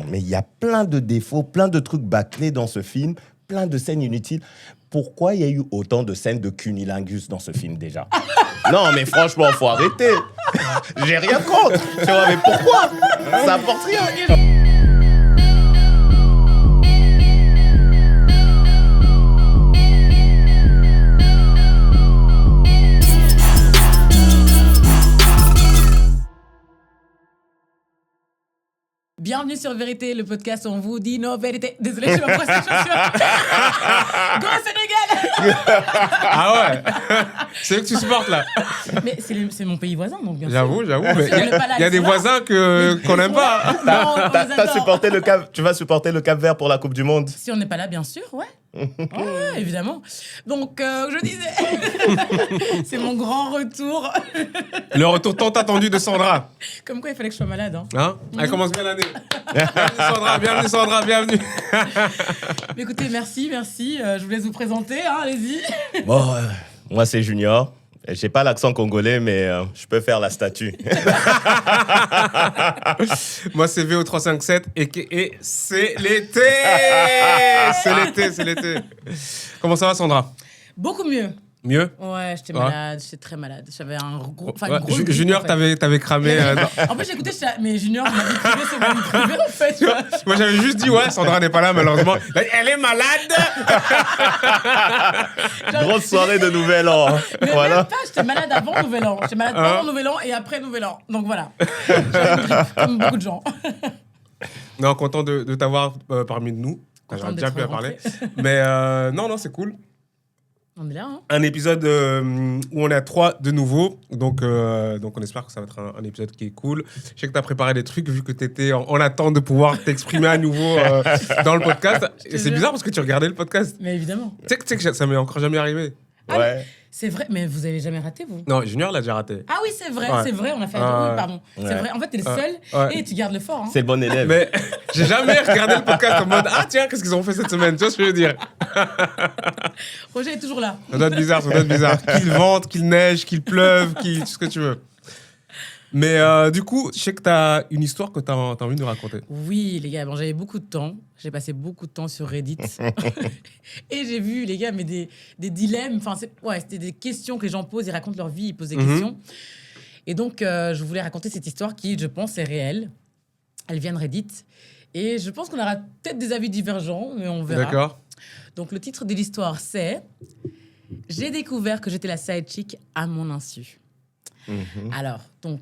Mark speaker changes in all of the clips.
Speaker 1: Mais il y a plein de défauts, plein de trucs bâclés dans ce film, plein de scènes inutiles. Pourquoi il y a eu autant de scènes de cunilingus dans ce film déjà? Non, mais franchement, faut arrêter. J'ai rien contre. Tu vois, mais pourquoi? Ça apporte rien.
Speaker 2: Bienvenue sur Vérité, le podcast où on vous dit nos vérités. Désolée, je suis ma prestation. Go Sénégal.
Speaker 3: Ah ouais. C'est eux que tu supportes là.
Speaker 2: Mais c'est mon pays voisin, donc bien
Speaker 3: J'avoue.
Speaker 2: sûr.
Speaker 3: Mais il y a des voisins qu'on n'aime pas.
Speaker 2: Non,
Speaker 1: T'as supporté le Cap, tu vas supporter le Cap Vert pour la Coupe du Monde?
Speaker 2: Si on n'est pas là, bien sûr, ouais. Ouais, évidemment. Donc, je disais, c'est mon grand retour.
Speaker 3: Le retour tant attendu de Sandra.
Speaker 2: Comme quoi, il fallait que je sois malade.
Speaker 3: Hein? Elle commence bien l'année. Bienvenue Sandra, bienvenue.
Speaker 2: Mais écoutez, merci. Je vous laisse vous présenter, hein, allez-y.
Speaker 1: Bon, moi c'est Junior. J'ai pas l'accent congolais, mais je peux faire la statue.
Speaker 3: Moi, c'est VO357 et c'est l'été. C'est l'été. Comment ça va, Sandra?
Speaker 2: Beaucoup mieux.
Speaker 3: Mieux?
Speaker 2: Ouais, j'étais malade, j'étais très malade. J'avais un gros... Enfin,
Speaker 3: ouais, Junior,
Speaker 2: en fait.
Speaker 3: t'avais cramé.
Speaker 2: En fait, j'écoutais, mais Junior, ma vie privée, c'est ma vie privée, en fait. Tu vois.
Speaker 3: Moi, j'avais juste dit, ouais, Sandra n'est pas là, malheureusement. Elle est malade.
Speaker 1: Grosse soirée de Nouvel An.
Speaker 2: Mais
Speaker 1: voilà.
Speaker 2: même pas, j'étais malade avant Nouvel An. J'étais malade pendant Nouvel An et après Nouvel An. Donc voilà. J'avais une grippe, comme beaucoup de gens.
Speaker 3: Non, content de t'avoir parmi nous. J'aurais déjà pu en parler. Mais non, c'est cool.
Speaker 2: On est là, hein.
Speaker 3: Un épisode où on est à 3 de nouveau. Donc on espère que ça va être un épisode qui est cool. Je sais que tu as préparé des trucs vu que tu étais en attente de pouvoir t'exprimer à nouveau dans le podcast. Et c'est bizarre parce que tu regardais le podcast.
Speaker 2: Mais évidemment.
Speaker 3: Tu sais que ça m'est encore jamais arrivé.
Speaker 2: Ah,
Speaker 1: Ouais.
Speaker 2: c'est vrai, mais vous avez jamais raté, vous?
Speaker 3: Non, Junior l'a déjà raté.
Speaker 2: Ah oui, c'est vrai, on a fait...
Speaker 3: Ouais.
Speaker 2: Oui, pardon.
Speaker 1: Ouais.
Speaker 2: C'est vrai, en fait, t'es le seul
Speaker 3: Ouais.
Speaker 2: et tu gardes le fort. Hein.
Speaker 1: C'est le bon élève.
Speaker 3: Mais j'ai jamais regardé le podcast en mode « Ah tiens, qu'est-ce qu'ils ont fait cette semaine ?» Tu vois ce que je veux dire?
Speaker 2: Roger est toujours là.
Speaker 3: Ça doit être bizarre. Qu'il vente, qu'il neige, qu'il pleuve, tout ce que tu veux. Mais du coup, je sais que tu as une histoire que tu as envie de nous raconter.
Speaker 2: Oui, les gars, bon, j'avais beaucoup de temps. J'ai passé beaucoup de temps sur Reddit. Et j'ai vu, les gars, mais des dilemmes. Enfin, c'était des questions que les gens posent. Ils racontent leur vie, ils posent des questions. Et donc, je voulais raconter cette histoire qui, je pense, est réelle. Elle vient de Reddit. Et je pense qu'on aura peut-être des avis divergents, mais on verra.
Speaker 3: D'accord.
Speaker 2: Donc, le titre de l'histoire, c'est « J'ai découvert que j'étais la side chick à mon insu ». Alors, donc,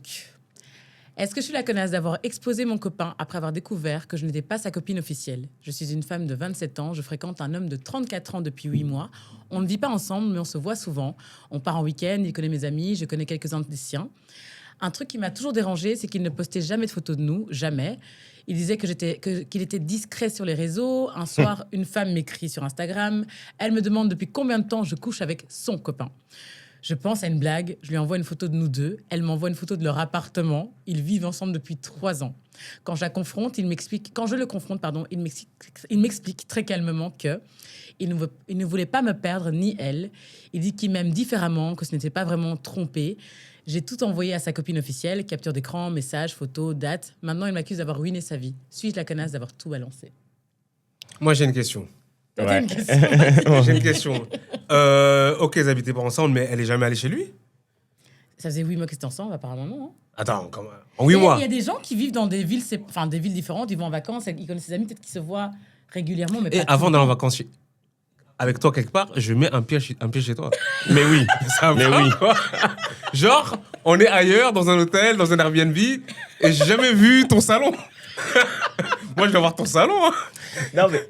Speaker 2: est-ce que je suis la connasse d'avoir exposé mon copain après avoir découvert que je n'étais pas sa copine officielle? Je suis une femme de 27 ans, je fréquente un homme de 34 ans depuis 8 mois. On ne vit pas ensemble, mais on se voit souvent. On part en week-end, il connaît mes amis, je connais quelques-uns des siens. Un truc qui m'a toujours dérangé, c'est qu'il ne postait jamais de photos de nous, jamais. Il disait qu'il était discret sur les réseaux. Un soir, une femme m'écrit sur Instagram. Elle me demande depuis combien de temps je couche avec son copain. Je pense à une blague, je lui envoie une photo de nous deux, elle m'envoie une photo de leur appartement, ils vivent ensemble depuis 3 ans. Quand je le confronte, il m'explique très calmement que il ne voulait pas me perdre ni elle. Il dit qu'il m'aime différemment, que ce n'était pas vraiment trompé. J'ai tout envoyé à sa copine officielle, capture d'écran, messages, photos, dates. Maintenant, il m'accuse d'avoir ruiné sa vie. Suis-je la connasse d'avoir tout balancé?
Speaker 3: Moi, j'ai une question.
Speaker 2: T'as une question?
Speaker 3: J'ai une question. Ok, ils habitaient pas ensemble, mais elle est jamais allée chez lui?
Speaker 2: Ça faisait 8 mois qu'ils étaient ensemble, apparemment non. Hein.
Speaker 3: Attends, comment? En 8 mois?
Speaker 2: Il y a des gens qui vivent dans des villes, des villes différentes, ils vont en vacances, ils connaissent ses amis, peut-être qu'ils se voient régulièrement, mais
Speaker 3: Et
Speaker 2: pas
Speaker 3: avant
Speaker 2: tout le
Speaker 3: d'aller en
Speaker 2: temps.
Speaker 3: vacances avec toi quelque part, je mets un pied chez toi.
Speaker 1: Mais oui.
Speaker 3: Ça
Speaker 1: Mais
Speaker 3: va,
Speaker 1: oui.
Speaker 3: quoi. Genre, on est ailleurs, dans un hôtel, dans un Airbnb, et j'ai jamais vu ton salon. Moi, je vais voir ton salon. Hein.
Speaker 1: Non, mais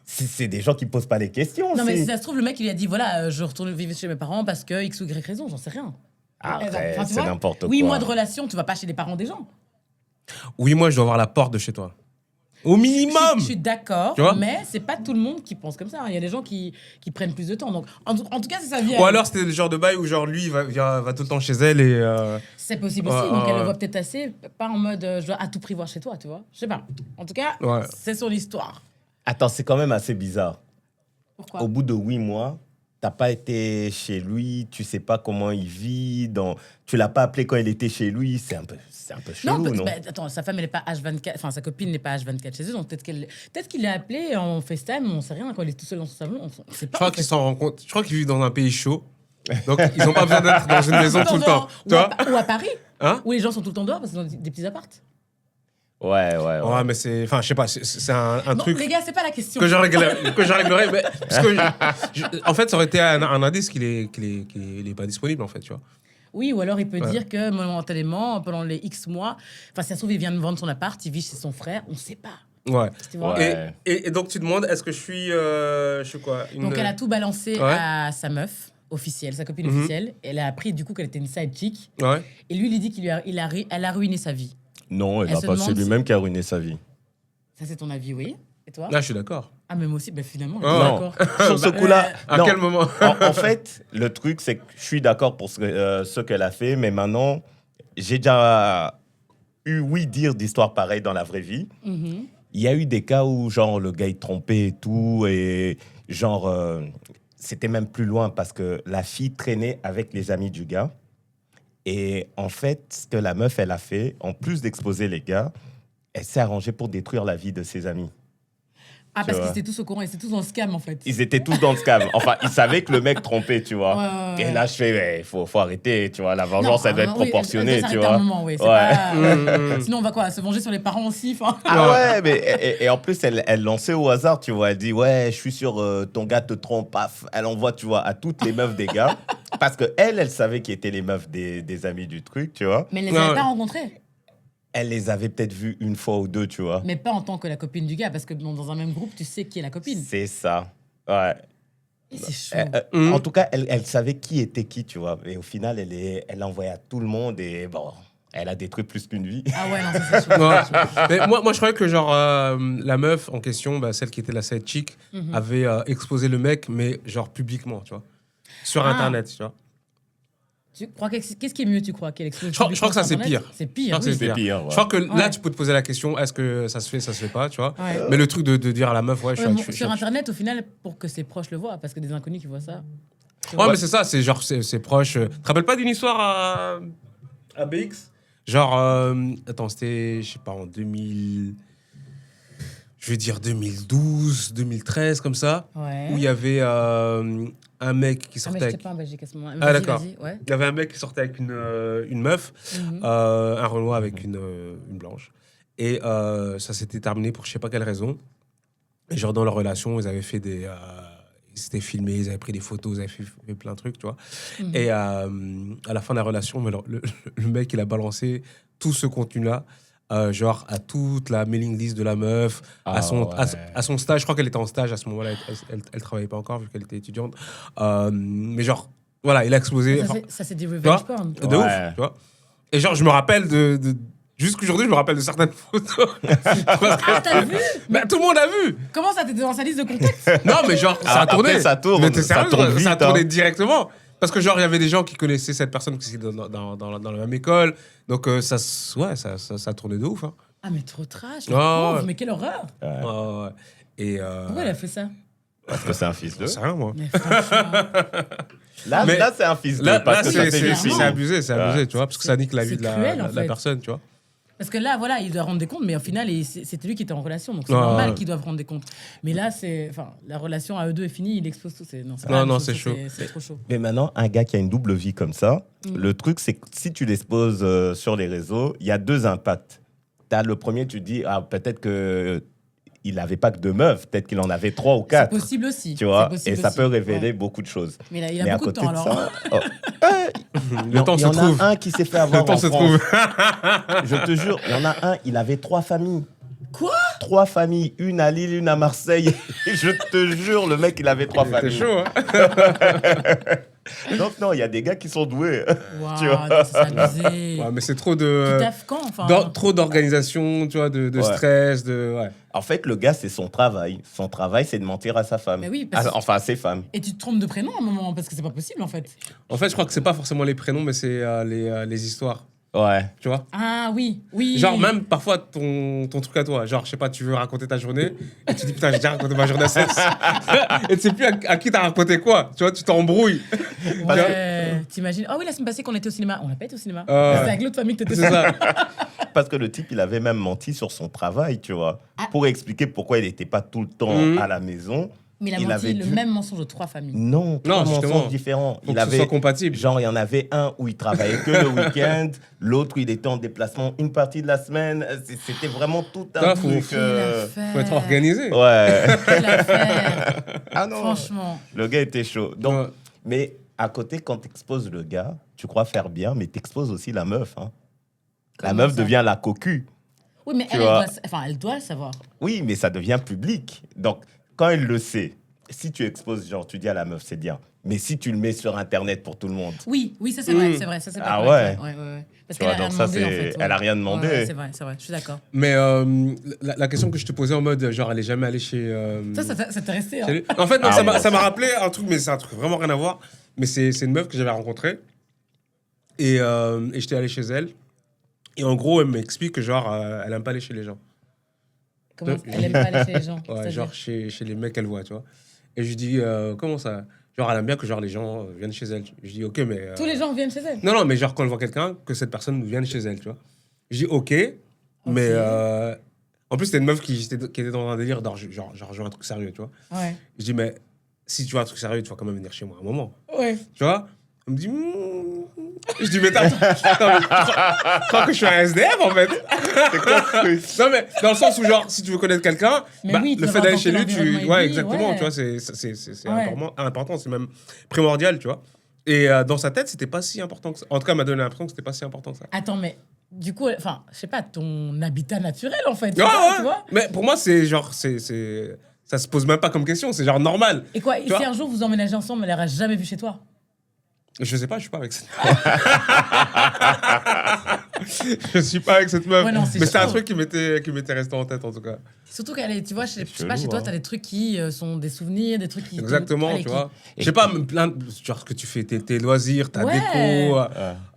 Speaker 1: c'est des gens qui posent pas les questions.
Speaker 2: Non, mais
Speaker 1: aussi.
Speaker 2: si ça se trouve, le mec, il a dit voilà, je retourne vivre chez mes parents parce que X ou Y raison, j'en sais rien.
Speaker 1: Après,
Speaker 2: Enfin, tu
Speaker 1: c'est
Speaker 2: vois,
Speaker 1: n'importe quoi.
Speaker 2: 8 mois de relation, tu vas pas chez les parents des gens.
Speaker 3: Oui, moi, je dois voir la porte de chez toi. Au minimum.
Speaker 2: Je suis d'accord,
Speaker 3: Tu vois,
Speaker 2: mais c'est pas tout le monde qui pense comme ça. Il y a des gens qui prennent plus de temps. Donc, en tout cas, c'est sa vie.
Speaker 3: Ou alors, c'était le genre de bail où, genre, lui, il va tout le temps chez elle et...
Speaker 2: C'est possible aussi. Donc, elle le voit peut-être assez, pas en mode je dois à tout prix voir chez toi, tu vois. Je sais pas. En tout cas,
Speaker 3: Ouais.
Speaker 2: c'est son histoire.
Speaker 1: Attends, c'est quand même assez bizarre.
Speaker 2: Pourquoi?
Speaker 1: Au bout de 8 mois, t'as pas été chez lui, tu sais pas comment il vit, tu l'as pas appelé quand il était chez lui, c'est un peu chelou, non?
Speaker 2: Attends, sa femme, elle est pas H24, enfin, sa copine n'est pas H24 chez eux, donc peut-être qu'il l'a appelé en FaceTime, on sait rien, quand il est tout seul dans son salon, on sait
Speaker 3: Je
Speaker 2: pas.
Speaker 3: crois qu'ils s'en rendent compte. Je crois qu'ils vivent dans un pays chaud. Donc, ils n'ont pas besoin d'être dans une maison tout le temps. Tu vois?
Speaker 2: Ou à Paris,
Speaker 3: Hein?
Speaker 2: où les gens sont tout le temps dehors parce qu'ils ont des petits appartes.
Speaker 3: Ouais, mais c'est. Enfin, je sais pas, c'est un
Speaker 2: Non,
Speaker 3: truc
Speaker 2: les gars, c'est pas la question.
Speaker 3: que je réglerais. Mais, parce que, en fait, ça aurait été un indice qu'il est pas disponible, en fait, tu vois.
Speaker 2: Oui, ou alors il peut dire que momentanément, pendant les X mois, enfin, si ça se trouve, il vient de vendre son appart, il vit chez son frère, on sait pas.
Speaker 3: Ouais.
Speaker 2: Tu vois.
Speaker 1: Ouais.
Speaker 3: Et donc, tu demandes, est-ce que je suis quoi
Speaker 2: Donc, elle a tout balancé
Speaker 3: Ouais.
Speaker 2: à sa meuf officielle, sa copine officielle. Elle a appris du coup qu'elle était une side chick.
Speaker 3: Ouais.
Speaker 2: Et lui, il dit elle a ruiné sa vie.
Speaker 1: Non,
Speaker 2: Elle se
Speaker 1: c'est
Speaker 2: demande
Speaker 1: lui-même qui a ruiné sa vie.
Speaker 2: Ça, c'est ton avis, oui. Et toi?
Speaker 3: Là, je suis d'accord.
Speaker 2: Ah, mais moi aussi, finalement,
Speaker 3: Oh.
Speaker 2: on est
Speaker 1: Non,
Speaker 2: d'accord.
Speaker 1: sur ce coup-là,
Speaker 3: À
Speaker 1: non.
Speaker 3: quel moment
Speaker 1: En fait, le truc, c'est que je suis d'accord pour ce qu'elle a fait, mais maintenant, j'ai déjà eu dire d'histoires pareilles dans la vraie vie.
Speaker 2: Mhm.
Speaker 1: Il y a eu des cas où, genre, le gars, il trompait et tout, et genre, c'était même plus loin parce que la fille traînait avec les amis du gars. Et en fait, ce que la meuf, elle a fait, en plus d'exposer les gars, elle s'est arrangée pour détruire la vie de ses amis.
Speaker 2: Ah, parce
Speaker 1: vois.
Speaker 2: qu'ils étaient tous au courant, ils étaient tous dans le scam, en fait.
Speaker 1: Ils étaient tous dans le scam. Enfin, ils savaient que le mec trompait, tu vois.
Speaker 2: Ouais.
Speaker 1: Et là, je fais, faut arrêter, tu vois. La vengeance, elle doit être proportionnée, tu
Speaker 2: À
Speaker 1: vois.
Speaker 2: un moment, oui. C'est
Speaker 1: Ouais.
Speaker 2: pas... Sinon, on va quoi? Se venger sur les parents aussi, enfin...
Speaker 1: Ah ouais, mais et en plus, elle lançait au hasard, tu vois. Elle dit, ouais, je suis sûr, ton gars te trompe, paf. Elle envoie, tu vois, à toutes les meufs des gars. Parce que elle savait qui étaient les meufs des amis du truc, tu vois.
Speaker 2: Mais elle les
Speaker 3: Ouais.
Speaker 2: avait pas rencontrés.
Speaker 1: Elle les avait peut-être vues une fois ou deux, tu vois.
Speaker 2: Mais pas en tant que la copine du gars, parce que dans un même groupe, tu sais qui est la copine.
Speaker 1: C'est ça. Ouais.
Speaker 2: Et c'est chaud.
Speaker 1: En tout cas, elle savait qui était qui, tu vois. Et au final, elle envoyait à tout le monde et bon, elle a détruit plus qu'une vie.
Speaker 2: Ah ouais, non, ça, c'est chaud.
Speaker 3: Ouais. Mais moi, je croyais que genre la meuf en question, bah, celle qui était la side chick, avait exposé le mec, mais genre publiquement, tu vois, sur
Speaker 2: Ah.
Speaker 3: Internet, tu vois.
Speaker 2: Tu crois qu'est-ce qui est mieux, tu crois qu'elle expose
Speaker 3: Je crois que ça, c'est
Speaker 2: Internet?
Speaker 3: pire.
Speaker 2: C'est
Speaker 3: Je
Speaker 2: pire,
Speaker 3: crois que
Speaker 2: oui.
Speaker 3: c'est pire.
Speaker 1: ouais.
Speaker 3: Je crois que là,
Speaker 2: Ouais.
Speaker 3: tu peux te poser la question, est-ce que ça se fait pas, tu vois.
Speaker 2: Ouais.
Speaker 3: Mais le truc de dire à la meuf, ouais, je
Speaker 2: Ouais,
Speaker 3: suis...
Speaker 2: bon,
Speaker 3: je suis-
Speaker 2: sur Internet, au final, pour que ses proches le voient, parce que des inconnus qui voient ça.
Speaker 3: Ouais, mais c'est ça, c'est genre, c'est proche. Tu te rappelles pas d'une histoire à BX? Genre, attends, c'était, je sais pas, en 2000... Je vais dire 2012, 2013, comme ça,
Speaker 2: Ouais.
Speaker 3: où il y avait un mec qui
Speaker 2: Ah, mais
Speaker 3: sortait
Speaker 2: j'étais
Speaker 3: avec...
Speaker 2: pas en Belgique à ce moment-là.
Speaker 3: Ah,
Speaker 2: Vas-y,
Speaker 3: d'accord.
Speaker 2: vas-y, ouais.
Speaker 3: Il y avait un mec qui sortait avec une meuf,
Speaker 2: Mhm.
Speaker 3: un Renoir avec une blanche. Et ça s'était terminé pour je sais pas quelle raison. Et genre, dans leur relation, ils avaient fait des... ils s'étaient filmés, ils avaient pris des photos, ils avaient fait plein de trucs, tu vois.
Speaker 2: Mhm.
Speaker 3: Et à la fin de la relation, mais le mec, il a balancé tout ce contenu-là, genre à toute la mailing list de la meuf,
Speaker 1: Ah,
Speaker 3: à son stage. Je crois qu'elle était en stage à ce moment-là, elle travaillait pas encore vu qu'elle était étudiante. Mais genre, voilà, il a explosé.
Speaker 2: Ça,
Speaker 3: Enfin,
Speaker 2: c'est du
Speaker 3: tu vois,
Speaker 2: revenge porn.
Speaker 3: de
Speaker 1: Ouais.
Speaker 3: ouf, tu vois. Et genre, je me rappelle jusqu'aujourd'hui, je me rappelle de certaines photos.
Speaker 2: Ah, t'as vu?
Speaker 3: Mais tout le monde a vu.
Speaker 2: Comment ça, t'étais dans sa liste de contexte?
Speaker 3: Non, mais genre, ça a
Speaker 1: Après,
Speaker 3: tourné.
Speaker 1: ça tourne.
Speaker 3: Mais t'es
Speaker 1: Ça
Speaker 3: sérieux,
Speaker 1: tourne
Speaker 3: ça a
Speaker 1: vite,
Speaker 3: tourné
Speaker 1: hein.
Speaker 3: directement. Parce que genre, il y avait des gens qui connaissaient cette personne qui était dans la même école. Donc, ça tournait de ouf. Hein.
Speaker 2: Ah, mais trop trash.
Speaker 3: Ouais,
Speaker 2: le pauvre,
Speaker 3: ouais.
Speaker 2: mais quelle horreur.
Speaker 3: Ouais, ouais. Et
Speaker 2: Pourquoi elle a fait ça?
Speaker 1: Parce que c'est un fils d'eux.
Speaker 3: c'est rien, moi.
Speaker 2: Mais franchement,
Speaker 1: Là,
Speaker 3: Mais-
Speaker 1: là c'est un fils d'eux.
Speaker 3: Là,
Speaker 1: Parce que ça fait du
Speaker 2: c'est
Speaker 1: film.
Speaker 3: abusé,
Speaker 1: Ouais.
Speaker 3: tu vois, parce que ça nique la
Speaker 2: c'est
Speaker 3: vie de
Speaker 2: cruel, en
Speaker 3: la
Speaker 2: fait.
Speaker 3: personne, tu vois.
Speaker 2: parce que là, voilà, il doit rendre des comptes, mais au final, c'était lui qui était en relation, donc c'est
Speaker 3: Ouais,
Speaker 2: normal
Speaker 3: ouais.
Speaker 2: qu'ils doivent rendre des comptes. Mais là, la relation à eux deux est finie, il explose tout.
Speaker 3: Non,
Speaker 2: pas la même
Speaker 3: non,
Speaker 2: chose,
Speaker 3: c'est
Speaker 2: ça,
Speaker 3: chaud.
Speaker 2: C'est trop chaud.
Speaker 1: Mais maintenant, un gars qui a une double vie comme ça, le truc, c'est que si tu l'exposes sur les réseaux, il y a deux impacts. T'as le premier, tu dis, ah, peut-être que il n'avait pas que deux meufs, peut-être qu'il en avait trois ou
Speaker 2: C'est
Speaker 1: quatre.
Speaker 2: possible aussi.
Speaker 1: Tu vois,
Speaker 2: c'est possible
Speaker 1: et ça
Speaker 2: aussi.
Speaker 1: peut révéler
Speaker 2: Ouais.
Speaker 1: beaucoup de choses.
Speaker 2: Mais là, il
Speaker 1: Mais
Speaker 2: a
Speaker 1: à
Speaker 2: beaucoup de
Speaker 1: côté
Speaker 2: temps, alors.
Speaker 1: ça, oh,
Speaker 3: Le temps
Speaker 1: il y
Speaker 3: se
Speaker 1: en
Speaker 3: trouve.
Speaker 1: a un qui s'est fait avoir
Speaker 3: Le temps
Speaker 1: en
Speaker 3: se
Speaker 1: France.
Speaker 3: trouve.
Speaker 1: Je te jure, il y en a un, il avait 3 familles.
Speaker 2: Quoi?
Speaker 1: 3 familles, une à Lille, une à Marseille. Et je te jure, le mec, il avait 3
Speaker 3: C'est
Speaker 1: familles.
Speaker 3: chaud, hein.
Speaker 1: Donc non, il y a des gars qui sont doués.
Speaker 2: Waouh,
Speaker 1: Tu vois.
Speaker 2: non, c'est abusé.
Speaker 3: Ouais, mais c'est trop
Speaker 2: Tu
Speaker 3: de...
Speaker 2: taffes quand, enfin?
Speaker 3: Trop d'organisation, tu vois, de
Speaker 1: Ouais.
Speaker 3: stress, ouais.
Speaker 1: En fait, le gars, c'est son travail. Son travail, c'est de mentir à sa femme.
Speaker 2: Mais oui, parce que-
Speaker 1: Enfin, à ses femmes.
Speaker 2: Et tu te trompes de prénom à un moment, parce que c'est pas possible, en fait.
Speaker 3: En fait, je crois que c'est pas forcément les prénoms, mais c'est les histoires.
Speaker 1: Ouais.
Speaker 3: tu vois.
Speaker 2: Ah oui, oui.
Speaker 3: Genre, même parfois, ton truc à toi. Genre, je sais pas, tu veux raconter ta journée et tu dis, putain, j'ai déjà raconté ma journée à sexe. Et tu sais plus à qui t'as raconté quoi. Tu vois, tu t'embrouilles.
Speaker 2: Ouais, t'imagines. Oh oui, la semaine passée qu'on était au cinéma. On n'a pas été au cinéma.
Speaker 3: Ouais.
Speaker 2: C'est avec l'autre famille que t'étais
Speaker 3: C'est ça.
Speaker 1: Parce que le type, il avait même menti sur son travail, tu vois, pour expliquer pourquoi il n'était pas tout le temps
Speaker 3: Mhm.
Speaker 1: à la maison.
Speaker 2: Mais il a
Speaker 1: Il
Speaker 2: menti
Speaker 1: avait
Speaker 2: le
Speaker 1: dû-
Speaker 2: même mensonge aux 3 familles.
Speaker 1: Non, trois
Speaker 3: justement.
Speaker 1: mensonges différents.
Speaker 3: Faut que ce soit compatible.
Speaker 1: Genre, il y en avait un où il travaillait que le week-end, l'autre où il était en déplacement une partie de la semaine. C'était vraiment tout un
Speaker 3: Ah,
Speaker 1: truc.
Speaker 3: faut
Speaker 2: Faut
Speaker 3: être organisé.
Speaker 1: Ouais.
Speaker 2: Quelle affaire.
Speaker 1: Ah non.
Speaker 2: Franchement.
Speaker 1: Le gars était chaud. Donc,
Speaker 3: Ouais.
Speaker 1: mais à côté, quand tu exposes le gars, tu crois faire bien, mais tu exposes aussi la meuf. Hein. La
Speaker 2: Comment
Speaker 1: meuf
Speaker 2: ça?
Speaker 1: devient la cocu.
Speaker 2: Oui, mais
Speaker 1: Tu
Speaker 2: elle
Speaker 1: vois.
Speaker 2: elle doit le savoir.
Speaker 1: Oui, mais ça devient public. Donc, quand elle le sait, si tu exposes, genre, tu dis à la meuf, c'est bien. Mais si tu le mets sur Internet pour tout le monde,
Speaker 2: Oui, ça c'est vrai, c'est vrai. Ça, c'est pas
Speaker 1: Ah
Speaker 2: correct,
Speaker 1: ouais.
Speaker 2: Parce
Speaker 1: Tu vois,
Speaker 2: qu'elle a rien
Speaker 1: donc ça,
Speaker 2: demandé, en
Speaker 1: c'est-
Speaker 2: fait.
Speaker 1: elle a rien demandé.
Speaker 2: Ouais, c'est vrai, je suis d'accord.
Speaker 3: Mais la question que je te posais en mode, genre, elle est jamais allée chez.
Speaker 2: Ça t'est resté, hein.
Speaker 3: chez lui. En fait, non,
Speaker 1: Ah ouais.
Speaker 3: ça m'a rappelé un truc, mais c'est un truc vraiment rien à voir. Mais c'est une meuf que j'avais rencontrée. Et j'étais allé chez elle. Et en gros, elle m'explique que, genre, elle aime pas aller chez les gens.
Speaker 2: Comment elle aime pas aller chez les gens.
Speaker 3: Ouais,
Speaker 2: c'est-à-dire
Speaker 3: genre chez les mecs qu'elle voit, tu vois. Et je lui dis, comment ça? Genre, elle aime bien que genre, les gens viennent chez elle. Je dis, ok, mais.
Speaker 2: Tous les gens viennent chez elle.
Speaker 3: Non, mais genre, quand elle voit quelqu'un, que cette personne vienne chez elle, tu vois. Je dis, ok, mais. En plus, c'était une meuf qui était dans un délire, genre, je veux un truc sérieux, tu vois.
Speaker 2: Ouais.
Speaker 3: Je dis, mais si tu veux un truc sérieux, tu vas quand même venir chez moi un moment.
Speaker 2: Ouais.
Speaker 3: Tu vois? Elle me dit, Je dis, mais attends, tu crois que je suis un SDF en fait? Non, mais dans le sens où, genre, si tu veux connaître quelqu'un,
Speaker 2: Mais
Speaker 3: bah,
Speaker 2: oui, tu
Speaker 3: le
Speaker 2: vas
Speaker 3: fait
Speaker 2: voir
Speaker 3: d'aller
Speaker 2: dans
Speaker 3: chez
Speaker 2: quel
Speaker 3: lui,
Speaker 2: environnement il
Speaker 3: ouais,
Speaker 2: vit,
Speaker 3: exactement,
Speaker 2: ouais.
Speaker 3: tu vois, c'est
Speaker 2: Ouais.
Speaker 3: important, c'est même primordial, tu vois. Et dans sa tête, c'était pas si important que ça. En tout cas, elle m'a donné l'impression que c'était pas si important que ça.
Speaker 2: Attends, mais du coup, enfin, je sais pas, ton habitat naturel en fait.
Speaker 3: Ouais, ouais.
Speaker 2: Tu vois.
Speaker 3: Mais pour moi, c'est genre, ça se pose même pas comme question, c'est genre normal.
Speaker 2: Et quoi,
Speaker 3: Tu
Speaker 2: si
Speaker 3: vois
Speaker 2: un jour vous emménagez ensemble, elle n'aura jamais vu chez toi?
Speaker 3: Je sais pas, je suis pas avec cette je suis pas avec cette meuf.
Speaker 2: Ouais, non, c'est
Speaker 3: mais c'est un
Speaker 2: chaud.
Speaker 3: truc qui m'était resté en tête en tout cas.
Speaker 2: Surtout qu'elle est, tu vois, je sais pas,
Speaker 1: chelou,
Speaker 2: chez toi,
Speaker 1: hein.
Speaker 2: t'as des trucs qui sont des souvenirs, des trucs qui.
Speaker 3: Exactement,
Speaker 2: allez,
Speaker 3: tu
Speaker 2: qui-
Speaker 3: vois. Je sais pas, même plein de, genre que tu fais tes loisirs, ta
Speaker 2: Ouais.
Speaker 3: déco.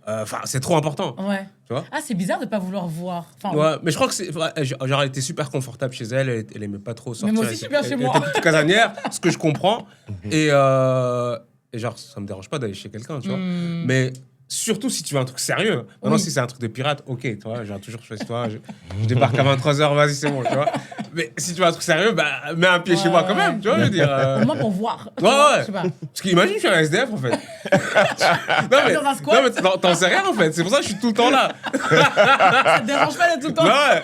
Speaker 3: Enfin, c'est trop important.
Speaker 2: Ouais.
Speaker 3: Tu vois.
Speaker 2: Ah, c'est bizarre de pas vouloir voir. Enfin,
Speaker 3: Ouais, mais je crois que c'est. Genre, elle était super confortable chez elle, elle aimait pas trop sortir.
Speaker 2: moi aussi, je suis bien chez moi.
Speaker 3: Elle était plutôt casanière, ce que je comprends. Et genre, ça me dérange pas d'aller chez quelqu'un, tu vois.
Speaker 2: Hmm.
Speaker 3: Mais surtout si tu veux un truc sérieux. Maintenant,
Speaker 2: Oui.
Speaker 3: si c'est un truc de pirate, ok, tu vois, j'ai toujours choisi toi. Je débarque à 23h, vas-y, c'est bon, tu vois. Mais si tu veux un truc sérieux, bah, mets un pied chez moi quand même, tu vois, je veux dire.
Speaker 2: Au moins pour voir.
Speaker 3: Ouais.
Speaker 2: Je sais pas.
Speaker 3: Parce qu'imagine, je suis un SDF en fait. non,
Speaker 2: Dans un squat.
Speaker 3: non, mais t'en sais rien en fait. C'est pour ça que je suis tout le temps là.
Speaker 2: Ça te dérange pas d'être tout le temps.
Speaker 3: Ouais.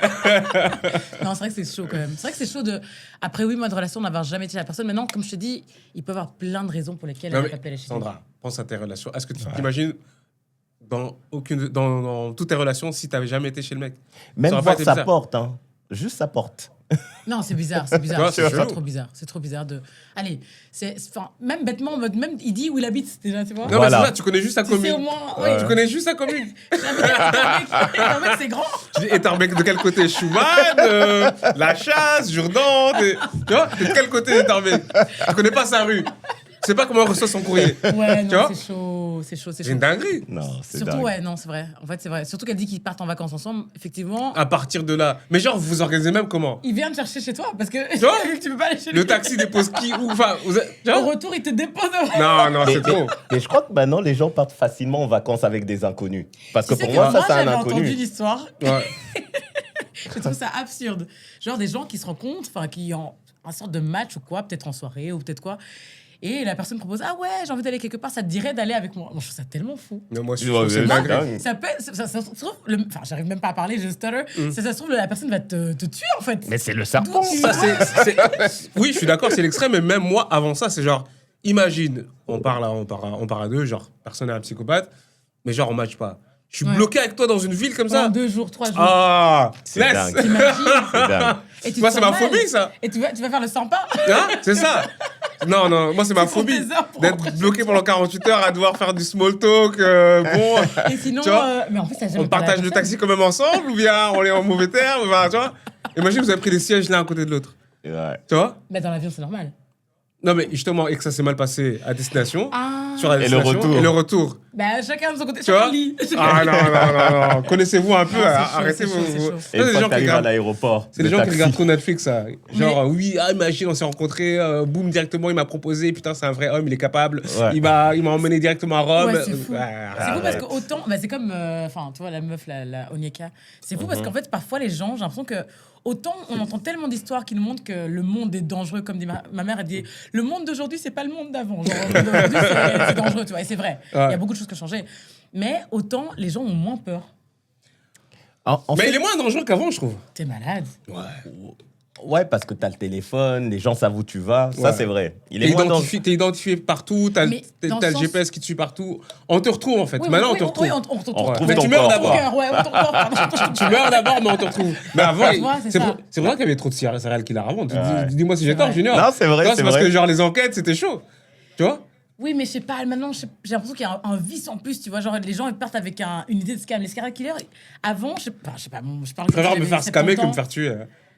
Speaker 2: Non, c'est vrai que c'est chaud quand même. C'est vrai que c'est chaud de. Après, oui, moi, de relation, n'avoir jamais été la personne. Maintenant, comme je te dis, il peut y avoir plein de raisons pour lesquelles
Speaker 3: Non,
Speaker 2: elle
Speaker 3: mais
Speaker 2: va pas aller chez
Speaker 3: Sandra, pense à tes relations. Est-ce que tu t'imagines dans toutes tes relations si t'avais jamais été chez le mec?
Speaker 1: Même
Speaker 3: Ça aurait
Speaker 1: voir
Speaker 3: pas été
Speaker 1: sa
Speaker 3: bizarre.
Speaker 1: porte, hein. Juste sa porte.
Speaker 2: Non, c'est bizarre, c'est bizarre.
Speaker 3: Tu vois, c'est
Speaker 2: C'est
Speaker 3: chelou.
Speaker 2: trop bizarre. C'est trop bizarre de. Allez, enfin, même bêtement, en mode, même il dit où il habite déjà, tu vois.
Speaker 3: Non,
Speaker 1: Voilà.
Speaker 3: mais c'est ça, tu connais juste sa
Speaker 2: Tu sais
Speaker 3: commune.
Speaker 2: au moins.
Speaker 3: Ouais. Tu connais juste sa commune.
Speaker 2: Oui, c'est grand.
Speaker 3: Tu dis, et t'es un mec de quel côté? Schumann, La Chasse, Jourdan, tu vois? T'es de quel côté d'Étarbeck? Tu connais pas sa rue. Tu sais pas comment on reçoit son courrier.
Speaker 2: Ouais,
Speaker 3: Tu
Speaker 2: non,
Speaker 3: vois
Speaker 2: c'est chaud, c'est chaud, c'est
Speaker 3: C'est
Speaker 2: chaud.
Speaker 3: une dinguerie.
Speaker 1: Non, c'est
Speaker 2: Surtout,
Speaker 1: dingue.
Speaker 2: ouais, non, c'est vrai. En fait, c'est vrai. Surtout qu'elle dit qu'ils partent en vacances ensemble. Effectivement,
Speaker 3: À partir de là. Mais genre, vous vous organisez même comment?
Speaker 2: il vient te chercher chez toi parce que
Speaker 3: vois
Speaker 2: tu peux pas aller chez lui.
Speaker 3: Le taxi dépose qui? Où? Enfin, tu
Speaker 2: Au
Speaker 3: vois?
Speaker 2: retour, il te dépose devant.
Speaker 3: Non, c'est trop.
Speaker 1: Mais je crois que maintenant, les gens partent facilement en vacances avec des inconnus. Parce que
Speaker 2: Tu sais
Speaker 1: pour moi, ça, c'est un
Speaker 2: j'avais entendu
Speaker 1: inconnu.
Speaker 2: l'histoire.
Speaker 3: Ouais.
Speaker 2: Je trouve ça absurde. Genre des gens qui se rencontrent, enfin qui ont un sorte de match ou quoi, peut-être en soirée ou peut-être quoi. Et la personne propose, ah ouais, j'ai envie d'aller quelque part, ça te dirait d'aller avec moi. Moi, je trouve ça tellement fou.
Speaker 3: Non, moi, je
Speaker 1: Ouais,
Speaker 3: trouve que c'est une
Speaker 1: ouais,
Speaker 3: dinguerie.
Speaker 1: dingue.
Speaker 2: Ça peut, ça se trouve, enfin, j'arrive même pas à parler, je stutter. Ça se trouve, la personne va te tuer en fait.
Speaker 1: Mais c'est le serpent.
Speaker 2: D'où tu-
Speaker 3: Ça, oui, je suis d'accord, c'est l'extrême, mais même moi, avant ça, c'est genre, imagine, on part à deux, genre, personne n'est un psychopathe, mais genre, on match pas. Je suis
Speaker 2: Ouais.
Speaker 3: bloqué avec toi dans une ville comme
Speaker 2: Pendant
Speaker 3: ça.
Speaker 2: 2 jours, 3 jours.
Speaker 3: Ah,
Speaker 1: C'est
Speaker 3: laisse.
Speaker 1: dingue.
Speaker 2: T'imagines.
Speaker 1: C'est dingue.
Speaker 2: Et tu
Speaker 3: Moi,
Speaker 2: te
Speaker 3: c'est
Speaker 2: sens
Speaker 3: ma
Speaker 2: mal.
Speaker 3: phobie, ça.
Speaker 2: Et tu vas faire le sympa.
Speaker 3: Hein, c'est ça. Non, moi, c'est ma
Speaker 2: Tu prends
Speaker 3: phobie.
Speaker 2: tes heures pour
Speaker 3: D'être
Speaker 2: rencontrer
Speaker 3: bloqué pendant 48 heures à devoir faire du small talk. Bon,
Speaker 2: Et sinon,
Speaker 3: Tu vois,
Speaker 2: mais en fait, ça jamais
Speaker 3: on
Speaker 2: parlé à
Speaker 3: partage le
Speaker 2: personne.
Speaker 3: taxi quand même ensemble ou bien on est en mauvais terme, tu vois. Imagine, vous avez pris des sièges l'un à côté de l'autre.
Speaker 1: Ouais.
Speaker 3: Tu vois?
Speaker 2: Mais dans l'avion, c'est normal.
Speaker 3: Non, mais justement, et que ça s'est mal passé à destination.
Speaker 2: Ah.
Speaker 3: sur la
Speaker 1: Et le
Speaker 3: destination
Speaker 1: retour.
Speaker 3: et le retour.
Speaker 2: Bah, chacun de son côté,
Speaker 3: Tu vois
Speaker 2: chacun lit.
Speaker 3: Ah non. Connaissez-vous un peu,
Speaker 2: Non, c'est chaud,
Speaker 3: arrêtez
Speaker 2: c'est chaud,
Speaker 3: vos...
Speaker 2: c'est chaud.
Speaker 1: Et
Speaker 3: C'est
Speaker 1: une
Speaker 3: des
Speaker 1: fois
Speaker 3: gens
Speaker 1: que
Speaker 3: qui
Speaker 1: t'arrives à
Speaker 3: regardent...
Speaker 1: l'aéroport,
Speaker 3: C'est des
Speaker 1: le
Speaker 3: gens qui
Speaker 1: taxi.
Speaker 3: regardent trop Netflix, ça. Genre, oui, imagine, on s'est rencontrés, boum, directement, il m'a proposé, putain, c'est un vrai homme, il est capable.
Speaker 1: Ouais.
Speaker 3: Il m'a emmené directement à Rome.
Speaker 2: Ouais, c'est fou.
Speaker 3: Ah,
Speaker 2: C'est fou parce
Speaker 1: arrête.
Speaker 2: que autant, bah, c'est comme, enfin, tu vois, la meuf, la Onyeka. C'est fou parce qu'en fait, parfois, les gens, j'ai l'impression que autant on entend tellement d'histoires qui nous montrent que le monde est dangereux, comme dit ma mère, elle dit, le monde d'aujourd'hui, c'est pas le monde d'avant. Genre, le monde d'aujourd'hui, c'est dangereux, tu vois, et c'est vrai. Il y a beaucoup de choses qui ont changé. Mais autant, les gens ont moins peur.
Speaker 1: En
Speaker 3: Mais
Speaker 1: fait,
Speaker 3: il est moins dangereux qu'avant, je trouve.
Speaker 2: T'es malade.
Speaker 1: ouais, parce que t'as le téléphone, les gens savent où tu vas. Ça,
Speaker 3: Ouais.
Speaker 1: c'est vrai. Il
Speaker 3: T'es
Speaker 1: est moins dangereux.
Speaker 3: identifié partout, t'as
Speaker 2: Mais dans
Speaker 3: le
Speaker 2: le sens-
Speaker 3: GPS qui te suit partout. On te retrouve, en fait.
Speaker 2: Oui,
Speaker 3: Maintenant,
Speaker 2: oui,
Speaker 3: on te retrouve.
Speaker 2: Oui, on te retrouve.
Speaker 1: On retrouve
Speaker 3: Mais
Speaker 1: ton
Speaker 3: tu meurs
Speaker 1: corps,
Speaker 3: d'abord.
Speaker 1: quoi.
Speaker 2: Cœur, ouais, on te retrouve, pardon.
Speaker 3: Tu meurs d'abord, mais on te retrouve. Mais avant,
Speaker 2: Tu vois, c'est
Speaker 3: c'est
Speaker 2: ça.
Speaker 3: pour ça qu'il y avait trop de serial killers avant.
Speaker 1: Ouais.
Speaker 3: Dis-moi si j'ai
Speaker 2: C'est
Speaker 3: tort,
Speaker 2: vrai.
Speaker 3: Junior.
Speaker 1: Non, c'est vrai,
Speaker 3: Non,
Speaker 1: c'est
Speaker 3: parce
Speaker 1: vrai.
Speaker 3: que, genre, les enquêtes, c'était chaud. Tu vois?
Speaker 2: Oui, mais je sais pas, maintenant, j'ai l'impression qu'il y a un vice en plus, tu vois. Genre, les gens, ils partent avec une idée de scam. Les serial killers, avant, je sais pas, bon, je parle
Speaker 3: Je préfère
Speaker 2: quand
Speaker 3: me
Speaker 2: j'avais
Speaker 3: faire scammer
Speaker 2: 70
Speaker 3: que me
Speaker 2: ans.
Speaker 3: faire tuer.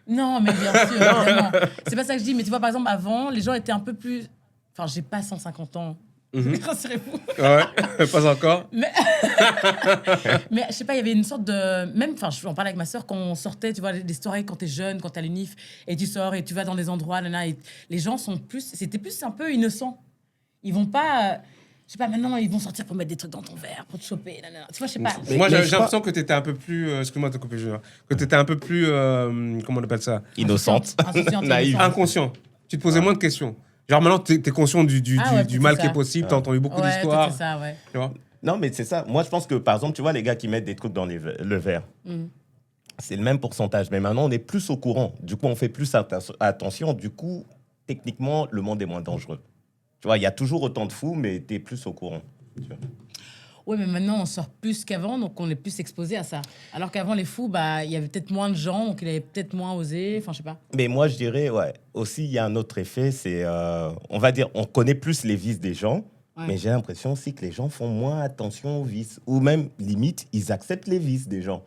Speaker 2: Non, mais bien sûr, évidemment. C'est pas ça que je dis, mais tu vois, par exemple, avant, les gens étaient un peu plus. Enfin, j'ai pas 150 ans. Rassurez-vous.
Speaker 3: Ouais, pas encore.
Speaker 2: Mais je sais pas, il y avait une sorte de. Même, enfin, j'en parlais avec ma soeur quand on sortait, tu vois, des soirées quand t'es jeune, quand t'as l'UNIF, et tu sors et tu vas dans des endroits, et les gens sont plus. C'était plus un peu innocent. Ils vont pas. Je sais pas, maintenant, ils vont sortir pour mettre des trucs dans ton verre, pour te choper, nanana. Tu vois, je sais pas.
Speaker 3: Moi,
Speaker 1: mais
Speaker 3: j'ai
Speaker 1: je
Speaker 3: l'impression que t'étais un peu plus. Excuse-moi de te couper, Junior. Que t'étais un peu plus. Comment on appelle ça?
Speaker 1: Innocente,
Speaker 2: Insouciante,
Speaker 1: naïve.
Speaker 2: innocente.
Speaker 3: Inconscient. Tu te posais moins de questions. Genre, maintenant, t'es conscient du
Speaker 2: Ah ouais,
Speaker 3: du
Speaker 2: peut-être
Speaker 3: mal
Speaker 2: c'est
Speaker 3: qui est
Speaker 2: ça.
Speaker 3: possible. T'as entendu beaucoup
Speaker 2: Ouais,
Speaker 3: d'histoires.
Speaker 2: peut-être c'est ça, ouais.
Speaker 3: Tu vois?
Speaker 1: Non, mais c'est ça. Moi, je pense que, par exemple, tu vois, les gars qui mettent des trucs dans le verre, c'est le même pourcentage. Mais maintenant, on est plus au courant. Du coup, on fait plus attention. Du coup, techniquement, le monde est moins dangereux. Tu vois, il y a toujours autant de fous, mais tu es plus au courant. Tu vois.
Speaker 2: Ouais, mais maintenant, on sort plus qu'avant, donc on est plus exposé à ça. Alors qu'avant, les fous, bah, il y avait peut-être moins de gens, donc il avait peut-être moins osé. Enfin, je sais pas.
Speaker 1: Mais moi, je dirais, ouais, aussi, il y a un autre effet, c'est, on va dire, on connaît plus les vices des gens,
Speaker 2: Ouais.
Speaker 1: mais j'ai l'impression aussi que les gens font moins attention aux vices. Ou même, limite, ils acceptent les vices des gens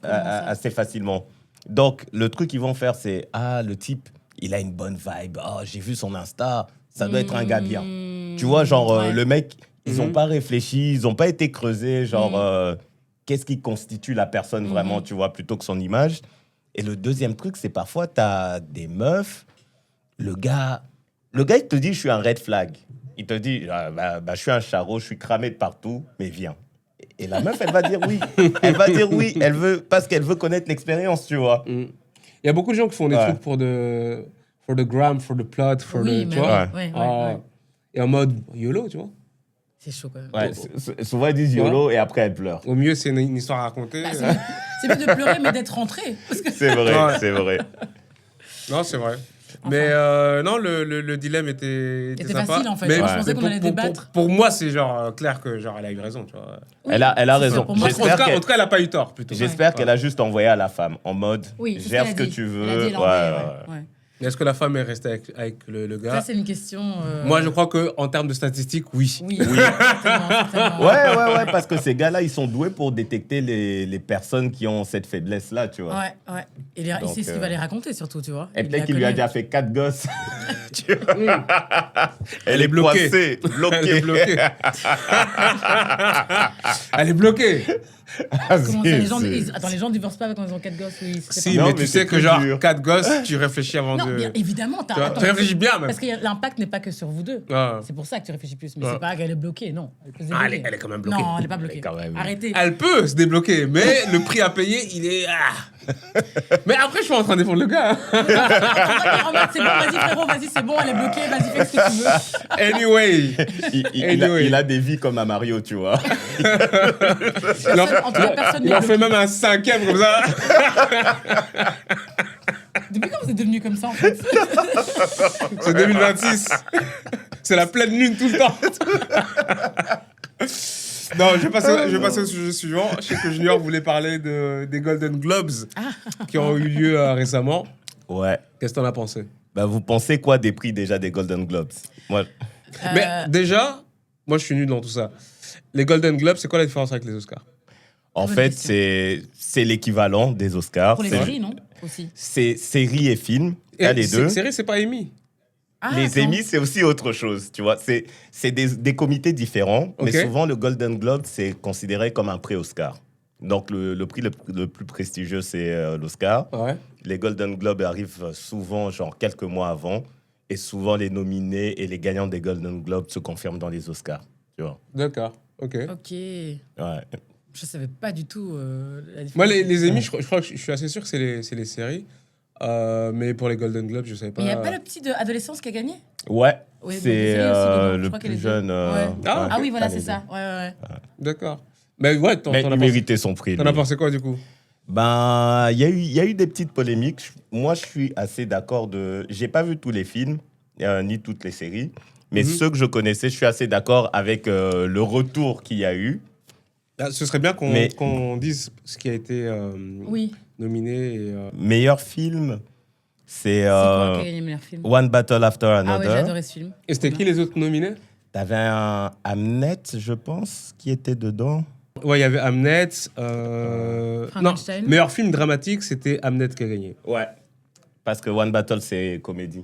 Speaker 2: Comment ça
Speaker 1: assez facilement. Donc, le truc qu'ils vont faire, c'est, ah, le type, il a une bonne vibe. Oh, j'ai vu son Insta, ça doit être un gars bien. Tu vois, genre,
Speaker 2: Ouais.
Speaker 1: le mec, ils n'ont pas réfléchi, ils n'ont pas été creusés, genre, qu'est-ce qui constitue la personne vraiment, tu vois, plutôt que son image. Et le deuxième truc, c'est parfois, tu as des meufs, le gars, il te dit, je suis un red flag. Il te dit, je suis un charreau, je suis cramé de partout, mais viens. Et la meuf, elle va dire oui. Elle va dire oui, parce qu'elle veut connaître l'expérience, tu vois.
Speaker 3: Il y a beaucoup de gens qui font des
Speaker 1: Ouais.
Speaker 3: trucs for the gram, for the plot, for
Speaker 2: Oui,
Speaker 3: the.
Speaker 2: mais
Speaker 3: Tu vois?
Speaker 2: ouais.
Speaker 3: Ah. Et en mode YOLO, tu vois.
Speaker 2: C'est chaud quand même.
Speaker 1: Ouais, souvent, ils disent YOLO et après, elle pleure.
Speaker 3: Au mieux, c'est une histoire à raconter.
Speaker 2: Bah, c'est mieux de pleurer, mais d'être rentré. Parce que
Speaker 1: C'est vrai,
Speaker 3: Ouais.
Speaker 1: c'est vrai.
Speaker 3: Non, c'est vrai.
Speaker 2: Enfin.
Speaker 3: Mais non, le dilemme était
Speaker 2: C'était
Speaker 3: sympa.
Speaker 2: facile, en fait.
Speaker 3: Mais
Speaker 2: Moi, je pensais qu'on allait débattre.
Speaker 3: Pour moi, c'est genre clair que genre elle a eu raison, tu vois.
Speaker 2: Oui,
Speaker 1: Elle a
Speaker 2: c'est
Speaker 1: raison.
Speaker 2: sûr, pour moi,
Speaker 3: En
Speaker 1: J'espère
Speaker 3: tout cas,
Speaker 1: qu'elle-
Speaker 3: elle a pas eu tort plutôt.
Speaker 1: J'espère qu'elle a juste envoyé à la femme en mode
Speaker 2: Oui, c'est
Speaker 1: gère
Speaker 2: qu'elle
Speaker 1: ce que
Speaker 2: a dit.
Speaker 1: tu
Speaker 2: Elle a
Speaker 1: veux.
Speaker 2: dit, elle a envoyé, ouais.
Speaker 3: Est-ce que la femme est restée avec le gars?
Speaker 2: Ça, c'est une question.
Speaker 3: Moi, je crois que en termes de statistiques, oui.
Speaker 2: Oui, certainement.
Speaker 1: Ouais, parce que ces gars-là, ils sont doués pour détecter les personnes qui ont cette faiblesse-là, tu vois.
Speaker 2: Ouais. Et il
Speaker 1: Donc,
Speaker 2: sait ce qu'il va les raconter, surtout, tu vois.
Speaker 1: Et
Speaker 2: Il
Speaker 1: peut-être
Speaker 2: la
Speaker 1: qu'il lui a
Speaker 2: connaît.
Speaker 1: déjà fait 4 gosses. Tu vois. Elle est
Speaker 3: bloquée.
Speaker 1: bloquée.
Speaker 3: Elle est bloquée. Elle est bloquée.
Speaker 2: Comment ça, les gens, attends, les gens divorcent pas quand ils ont 4 gosses, oui. c'est
Speaker 3: Si,
Speaker 2: pas-
Speaker 1: Non,
Speaker 3: mais
Speaker 1: mais
Speaker 3: tu
Speaker 1: c'est
Speaker 3: sais que
Speaker 1: plus
Speaker 3: genre
Speaker 1: dur.
Speaker 3: 4 gosses, tu réfléchis avant
Speaker 2: Non,
Speaker 3: de.
Speaker 2: bien évidemment.
Speaker 3: Tu vois,
Speaker 2: Attends,
Speaker 3: tu réfléchis bien même.
Speaker 2: Parce que l'impact n'est pas que sur vous deux.
Speaker 3: Ah.
Speaker 2: C'est pour ça que tu réfléchis plus. Mais
Speaker 3: Ouais.
Speaker 2: c'est pas qu'elle est bloquée, non. Elle peut se
Speaker 3: Ah,
Speaker 2: débloquer.
Speaker 3: elle est quand même bloquée.
Speaker 2: Non, elle n'est pas bloquée.
Speaker 1: Quand même.
Speaker 2: Arrêtez.
Speaker 3: Elle peut se débloquer, mais le prix à payer, il est. Mais après, je suis en train de défendre le gars.
Speaker 2: En mode, c'est bon, vas-y frérot, vas-y, c'est bon, elle est bloquée, vas-y, fais ce que tu veux.
Speaker 3: Anyway. Anyway.
Speaker 1: Il a des vies comme à Mario, tu vois.
Speaker 2: En tout cas, personne
Speaker 3: Il
Speaker 2: n'est
Speaker 3: en fait
Speaker 2: bloqué.
Speaker 3: même un 5e comme ça.
Speaker 2: Depuis quand vous êtes devenu comme ça, en fait?
Speaker 3: C'est 2026. C'est la pleine lune tout le temps. Non, je vais passer au sujet suivant. Je sais que Junior voulait parler des Golden Globes qui ont eu lieu récemment.
Speaker 1: Ouais.
Speaker 3: Qu'est-ce que t'en as pensé?
Speaker 1: Bah, vous pensez quoi des prix déjà des Golden Globes? Moi,
Speaker 3: Mais déjà, moi je suis nul dans tout ça. Les Golden Globes, c'est quoi la différence avec les Oscars?
Speaker 1: en
Speaker 2: Bonne
Speaker 1: fait,
Speaker 2: question.
Speaker 1: c'est l'équivalent des Oscars.
Speaker 2: Pour les
Speaker 1: C'est-
Speaker 2: séries, non? Aussi.
Speaker 1: C'est séries et films. Il y a les deux.
Speaker 3: Série, c'est pas Emmy.
Speaker 2: Ah,
Speaker 1: les
Speaker 2: attends.
Speaker 1: Emmy, c'est aussi autre chose, tu vois. C'est des comités différents,
Speaker 3: Ok.
Speaker 1: mais souvent, le Golden Globe, c'est considéré comme un pré-Oscar. Donc, le prix le plus prestigieux, c'est l'Oscar.
Speaker 3: Ouais.
Speaker 1: Les Golden Globes arrivent souvent, genre, quelques mois avant. Et souvent, les nominés et les gagnants des Golden Globes se confirment dans les Oscars, tu vois.
Speaker 3: D'accord. Ok.
Speaker 2: Ok.
Speaker 1: Ouais.
Speaker 2: Je savais pas du tout la différence.
Speaker 3: Moi, les Emmy, je crois que je suis assez sûr que c'est les séries. Mais pour les Golden Globes, je savais pas.
Speaker 2: Mais il n'y a pas le petit de Adolescence qui a gagné
Speaker 1: Ouais,
Speaker 2: Oui, mais
Speaker 1: c'est
Speaker 2: les séries aussi, dedans. Je
Speaker 1: le
Speaker 2: crois qu'elle
Speaker 1: plus
Speaker 2: est
Speaker 1: jeune.
Speaker 2: Ouais.
Speaker 3: Ah,
Speaker 2: Ah oui, voilà,
Speaker 1: année
Speaker 2: c'est ça. Ouais, ouais, ouais.
Speaker 3: D'accord. Mais ouais, t'en
Speaker 1: Mais
Speaker 3: as
Speaker 1: il
Speaker 3: pensé,
Speaker 1: méritait son prix.
Speaker 3: t'en
Speaker 1: lui.
Speaker 3: as pensé quoi du coup?
Speaker 1: Ben, il y a eu des petites polémiques. Moi, je suis assez d'accord de. J'ai pas vu tous les films, ni toutes les séries, mais
Speaker 3: Mhm.
Speaker 1: ceux que je connaissais, je suis assez d'accord avec le retour qu'il y a eu.
Speaker 3: Ah, ce serait bien
Speaker 1: Mais-
Speaker 3: qu'on dise ce qui a été
Speaker 2: Oui.
Speaker 3: nominé. Et,
Speaker 1: Meilleur film, c'est
Speaker 2: C'est quoi qui a gagné le meilleur film
Speaker 1: One Battle After
Speaker 2: Ah ouais, j'ai
Speaker 1: Another.
Speaker 2: adoré ce film.
Speaker 3: Et c'était qui les autres nominés?
Speaker 1: T'avais un Hamnet, je pense, qui était dedans.
Speaker 3: Ouais, il y avait Hamnet. Non,
Speaker 2: Frankenstein.
Speaker 3: meilleur film dramatique, c'était Hamnet qui a gagné.
Speaker 1: Ouais. Parce que One Battle, c'est comédie.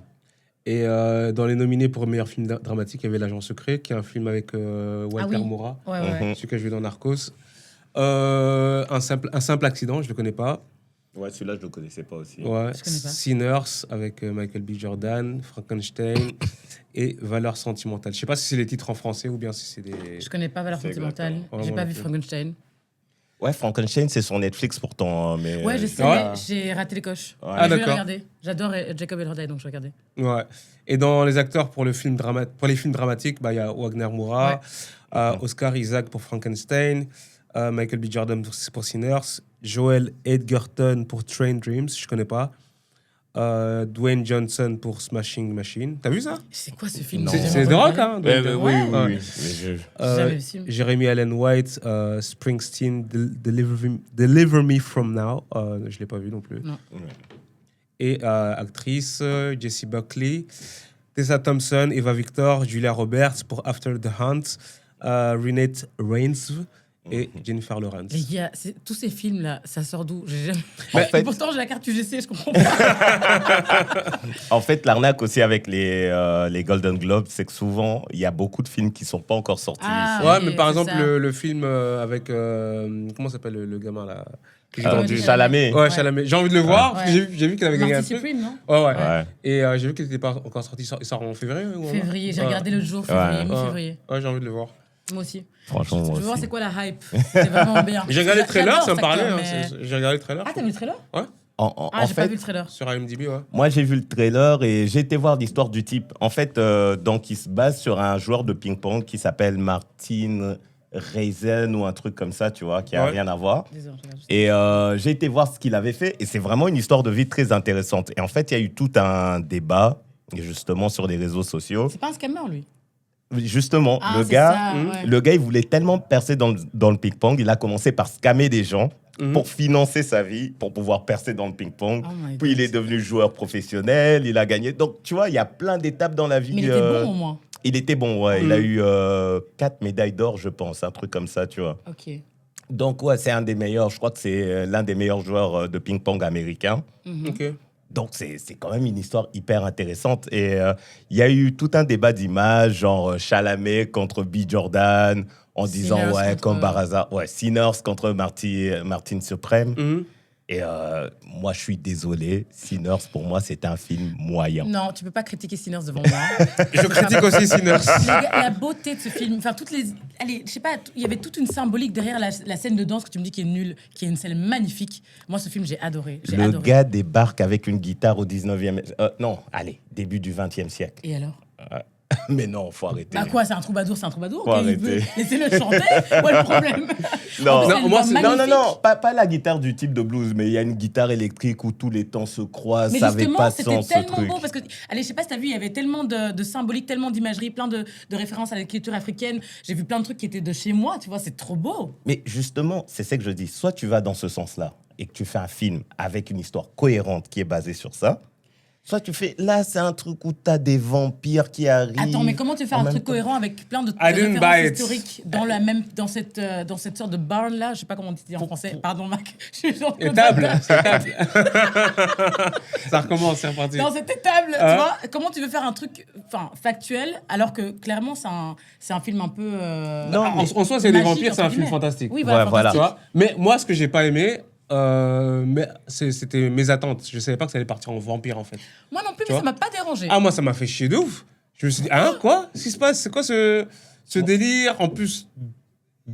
Speaker 3: Et dans les nominés pour meilleur film dramatique, il y avait L'Agent Secret, qui est un film avec Walter
Speaker 2: Ah oui.
Speaker 3: Moura,
Speaker 2: Ouais, ouais.
Speaker 1: Mhm.
Speaker 3: celui qui a joué dans Narcos. Un simple accident, je le connais pas.
Speaker 1: Ouais, celui-là, je le connaissais pas aussi.
Speaker 3: Ouais.
Speaker 2: Je connais pas.
Speaker 3: Sinners avec Michael B. Jordan, Frankenstein et Valeurs sentimentales. Je sais pas si c'est les titres en français ou bien si c'est des.
Speaker 2: Je connais pas Valeurs
Speaker 1: C'est
Speaker 2: sentimentales.
Speaker 3: exactement.
Speaker 2: J'ai
Speaker 3: Ouais,
Speaker 2: pas
Speaker 3: moi
Speaker 2: vu
Speaker 3: non plus.
Speaker 2: Frankenstein.
Speaker 1: Ouais, Frankenstein, c'est sur Netflix pourtant. Mais
Speaker 2: Ouais, je sais,
Speaker 3: Ouais.
Speaker 2: mais j'ai raté les coches.
Speaker 1: Ouais.
Speaker 2: Mais
Speaker 3: Ah,
Speaker 2: je vais
Speaker 3: d'accord.
Speaker 2: regarder. J'adore Jacob Elordi, donc je vais regarder.
Speaker 3: Ouais. Et dans les acteurs pour les films dramatiques, bah, il y a Wagner Moura, Oscar Isaac pour Frankenstein, Michael B. Jordan pour Sinners, Joel Edgerton pour Train Dreams, je connais pas, Dwayne Johnson pour Smashing Machine. T'as vu ça?
Speaker 2: C'est quoi ce film
Speaker 1: Non.
Speaker 2: J'ai
Speaker 3: C'est
Speaker 2: jamais
Speaker 3: The
Speaker 2: entendu
Speaker 3: Rock,
Speaker 2: parler.
Speaker 3: hein?
Speaker 1: Ouais,
Speaker 3: Dwayne
Speaker 1: oui,
Speaker 3: Johnson.
Speaker 1: oui,
Speaker 3: Ouais.
Speaker 1: oui. Mais
Speaker 2: J'ai jamais vu ce film.
Speaker 3: Jeremy Allen White, Springsteen, Deliver Me From Now. Je l'ai pas vu non plus.
Speaker 2: Non.
Speaker 3: Et actrice, Jessie Buckley, Tessa Thompson, Eva Victor, Julia Roberts pour After the Hunt, Renate Reinsve et Jennifer Lawrence.
Speaker 2: Les gars, tous ces films-là, ça sort d'où J'ai jamais-
Speaker 1: En
Speaker 2: Et
Speaker 1: fait-
Speaker 2: pourtant, j'ai la carte UGC, je comprends pas.
Speaker 1: En fait, l'arnaque aussi avec les Golden Globes, c'est que souvent, il y a beaucoup de films qui sont pas encore sortis.
Speaker 2: Ah,
Speaker 1: ici.
Speaker 3: Ouais,
Speaker 2: oui,
Speaker 3: mais par
Speaker 2: c'est
Speaker 3: exemple,
Speaker 2: ça.
Speaker 3: le film avec. Comment s'appelle le gamin là qui joue dans
Speaker 2: Chalamet.
Speaker 3: Dune.
Speaker 1: Chalamet.
Speaker 3: Ouais, Chalamet. J'ai envie de le voir, parce que
Speaker 2: Ouais.
Speaker 3: j'ai vu qu'il avait gagné un
Speaker 2: Marty
Speaker 3: truc.
Speaker 2: Supreme, non
Speaker 3: Ouais, ouais.
Speaker 1: Ouais.
Speaker 3: Et j'ai vu qu'il n'était pas encore sorti. Il sort en février ou en mars?
Speaker 2: Février, j'ai
Speaker 3: Ouais.
Speaker 2: regardé le jour, février,
Speaker 1: Ouais.
Speaker 2: mi-février.
Speaker 3: Ouais, j'ai envie de le voir.
Speaker 2: Moi aussi.
Speaker 1: Franchement,
Speaker 2: Je
Speaker 1: moi
Speaker 2: veux voir
Speaker 1: aussi.
Speaker 2: c'est quoi la hype. C'est vraiment bien.
Speaker 3: J'ai regardé le trailer,
Speaker 2: J'adore
Speaker 3: ça me
Speaker 2: cet
Speaker 3: parlait.
Speaker 2: acteur,
Speaker 3: hein,
Speaker 2: mais-
Speaker 3: J'ai regardé le trailer.
Speaker 2: Ah, t'as vu le trailer Ah, j'ai pas
Speaker 1: fait,
Speaker 2: vu le trailer.
Speaker 3: Sur IMDb, ouais.
Speaker 1: moi, j'ai vu le trailer et j'ai été voir l'histoire du type. En fait, donc, il se base sur un joueur de ping-pong qui s'appelle Martin Reisen ou un truc comme ça, tu vois, qui a
Speaker 3: Ouais.
Speaker 1: rien à voir.
Speaker 2: Désolé, je regarde juste.
Speaker 1: Et j'ai été voir ce qu'il avait fait et c'est vraiment une histoire de vie très intéressante. Et en fait, il y a eu tout un débat, justement, sur les réseaux sociaux.
Speaker 2: C'est pas un scammer, lui.
Speaker 1: Justement,
Speaker 2: Ah,
Speaker 1: le
Speaker 2: c'est
Speaker 1: gars,
Speaker 2: ça, ouais.
Speaker 1: le gars, il voulait tellement percer dans le ping-pong, il a commencé par scammer des gens
Speaker 3: Mhm.
Speaker 1: pour financer sa vie, pour pouvoir percer dans le ping-pong.
Speaker 2: Oh my
Speaker 1: Puis il
Speaker 2: God.
Speaker 1: est devenu joueur professionnel, il a gagné. Donc, tu vois, il y a plein d'étapes dans la vie.
Speaker 2: Mais il était bon au moins.
Speaker 1: Il était bon, ouais. Il a eu 4 médailles d'or, je pense, un truc comme ça, tu vois.
Speaker 2: Ok.
Speaker 1: Donc, ouais, c'est un des meilleurs, je crois que c'est l'un des meilleurs joueurs de ping-pong américains.
Speaker 2: Mhm.
Speaker 3: Ok.
Speaker 1: Donc, c'est quand même une histoire hyper intéressante. Et il y a eu tout un débat d'images, genre Chalamet contre B. Jordan, en disant,
Speaker 2: Sinners
Speaker 1: ouais,
Speaker 2: contre-
Speaker 1: comme par hasard, ouais, Sinners contre Martin Supreme.
Speaker 3: Mhm.
Speaker 1: Et moi, je suis désolé, Sinners, pour moi, c'était un film moyen.
Speaker 2: Non, tu peux pas critiquer Sinners devant moi.
Speaker 3: Je critique aussi Sinners.
Speaker 2: Les gars, la beauté de ce film, enfin toutes les, allez, je sais pas, il y avait toute une symbolique derrière la scène de danse que tu me dis qui est nulle, qui est une scène magnifique. Moi, ce film, j'ai adoré. J'ai
Speaker 1: Le
Speaker 2: adoré.
Speaker 1: gars débarque avec une guitare au 19e... non, allez, début du 20e siècle.
Speaker 2: Et alors
Speaker 1: Mais non, faut arrêter.
Speaker 2: Bah quoi, c'est un troubadour, c'est un troubadour.
Speaker 1: Faut
Speaker 2: ok, il
Speaker 1: arrêter.
Speaker 2: veut- Laissez-le chanter. Ouais, le problème.
Speaker 1: Non.
Speaker 2: En plus,
Speaker 3: Non,
Speaker 2: elle est
Speaker 3: moi,
Speaker 2: pas
Speaker 3: c'est-
Speaker 1: Non, non,
Speaker 2: magnifique.
Speaker 1: non, pas la guitare du type de blues, mais il y a une guitare électrique où tous les temps se croisent,
Speaker 2: Mais
Speaker 1: ça avait
Speaker 2: justement,
Speaker 1: pas de
Speaker 2: c'était
Speaker 1: sens, ce
Speaker 2: tellement
Speaker 1: truc.
Speaker 2: beau parce que, allez, je sais pas si t'as vu, il y avait tellement de symboliques, tellement d'imagerie, plein de références à la culture africaine. J'ai vu plein de trucs qui étaient de chez moi, tu vois, c'est trop beau.
Speaker 1: Mais justement, c'est ça que je dis. Soit tu vas dans ce sens-là et que tu fais un film avec une histoire cohérente qui est basée sur ça, Soit tu fais, là, c'est un truc où t'as des vampires qui arrivent.
Speaker 2: Attends, mais comment tu fais
Speaker 1: en
Speaker 2: un
Speaker 1: même
Speaker 2: truc
Speaker 1: temps.
Speaker 2: cohérent avec plein de
Speaker 3: I didn't buy
Speaker 2: références
Speaker 3: it.
Speaker 2: historiques dans cette sorte de barn là? Je sais pas comment on dit en français. Pardon, Mac. Je suis genre
Speaker 3: Étable, c'est étable. Ça recommence, c'est reparti.
Speaker 2: Dans cette étable, tu vois, comment tu veux faire un truc factuel alors que clairement c'est un film un peu.
Speaker 1: Non,
Speaker 3: En
Speaker 1: mais-
Speaker 3: soi, c'est des
Speaker 2: magique,
Speaker 3: vampires, c'est un
Speaker 2: entre
Speaker 3: film
Speaker 2: guillemets.
Speaker 3: fantastique.
Speaker 2: Oui, voilà,
Speaker 1: Ouais, voilà.
Speaker 3: Tu
Speaker 2: fantastique.
Speaker 3: vois. Mais moi, ce que j'ai pas aimé, mais c'était mes attentes. Je savais pas que ça allait partir en vampire, en fait.
Speaker 2: Moi non plus,
Speaker 3: Tu
Speaker 2: mais
Speaker 3: vois
Speaker 2: ça m'a pas dérangé.
Speaker 3: Ah, moi, ça m'a fait chier de ouf. Je me suis dit, hein, quoi? Qu'est-ce qui se passe? C'est quoi ce délire? En plus,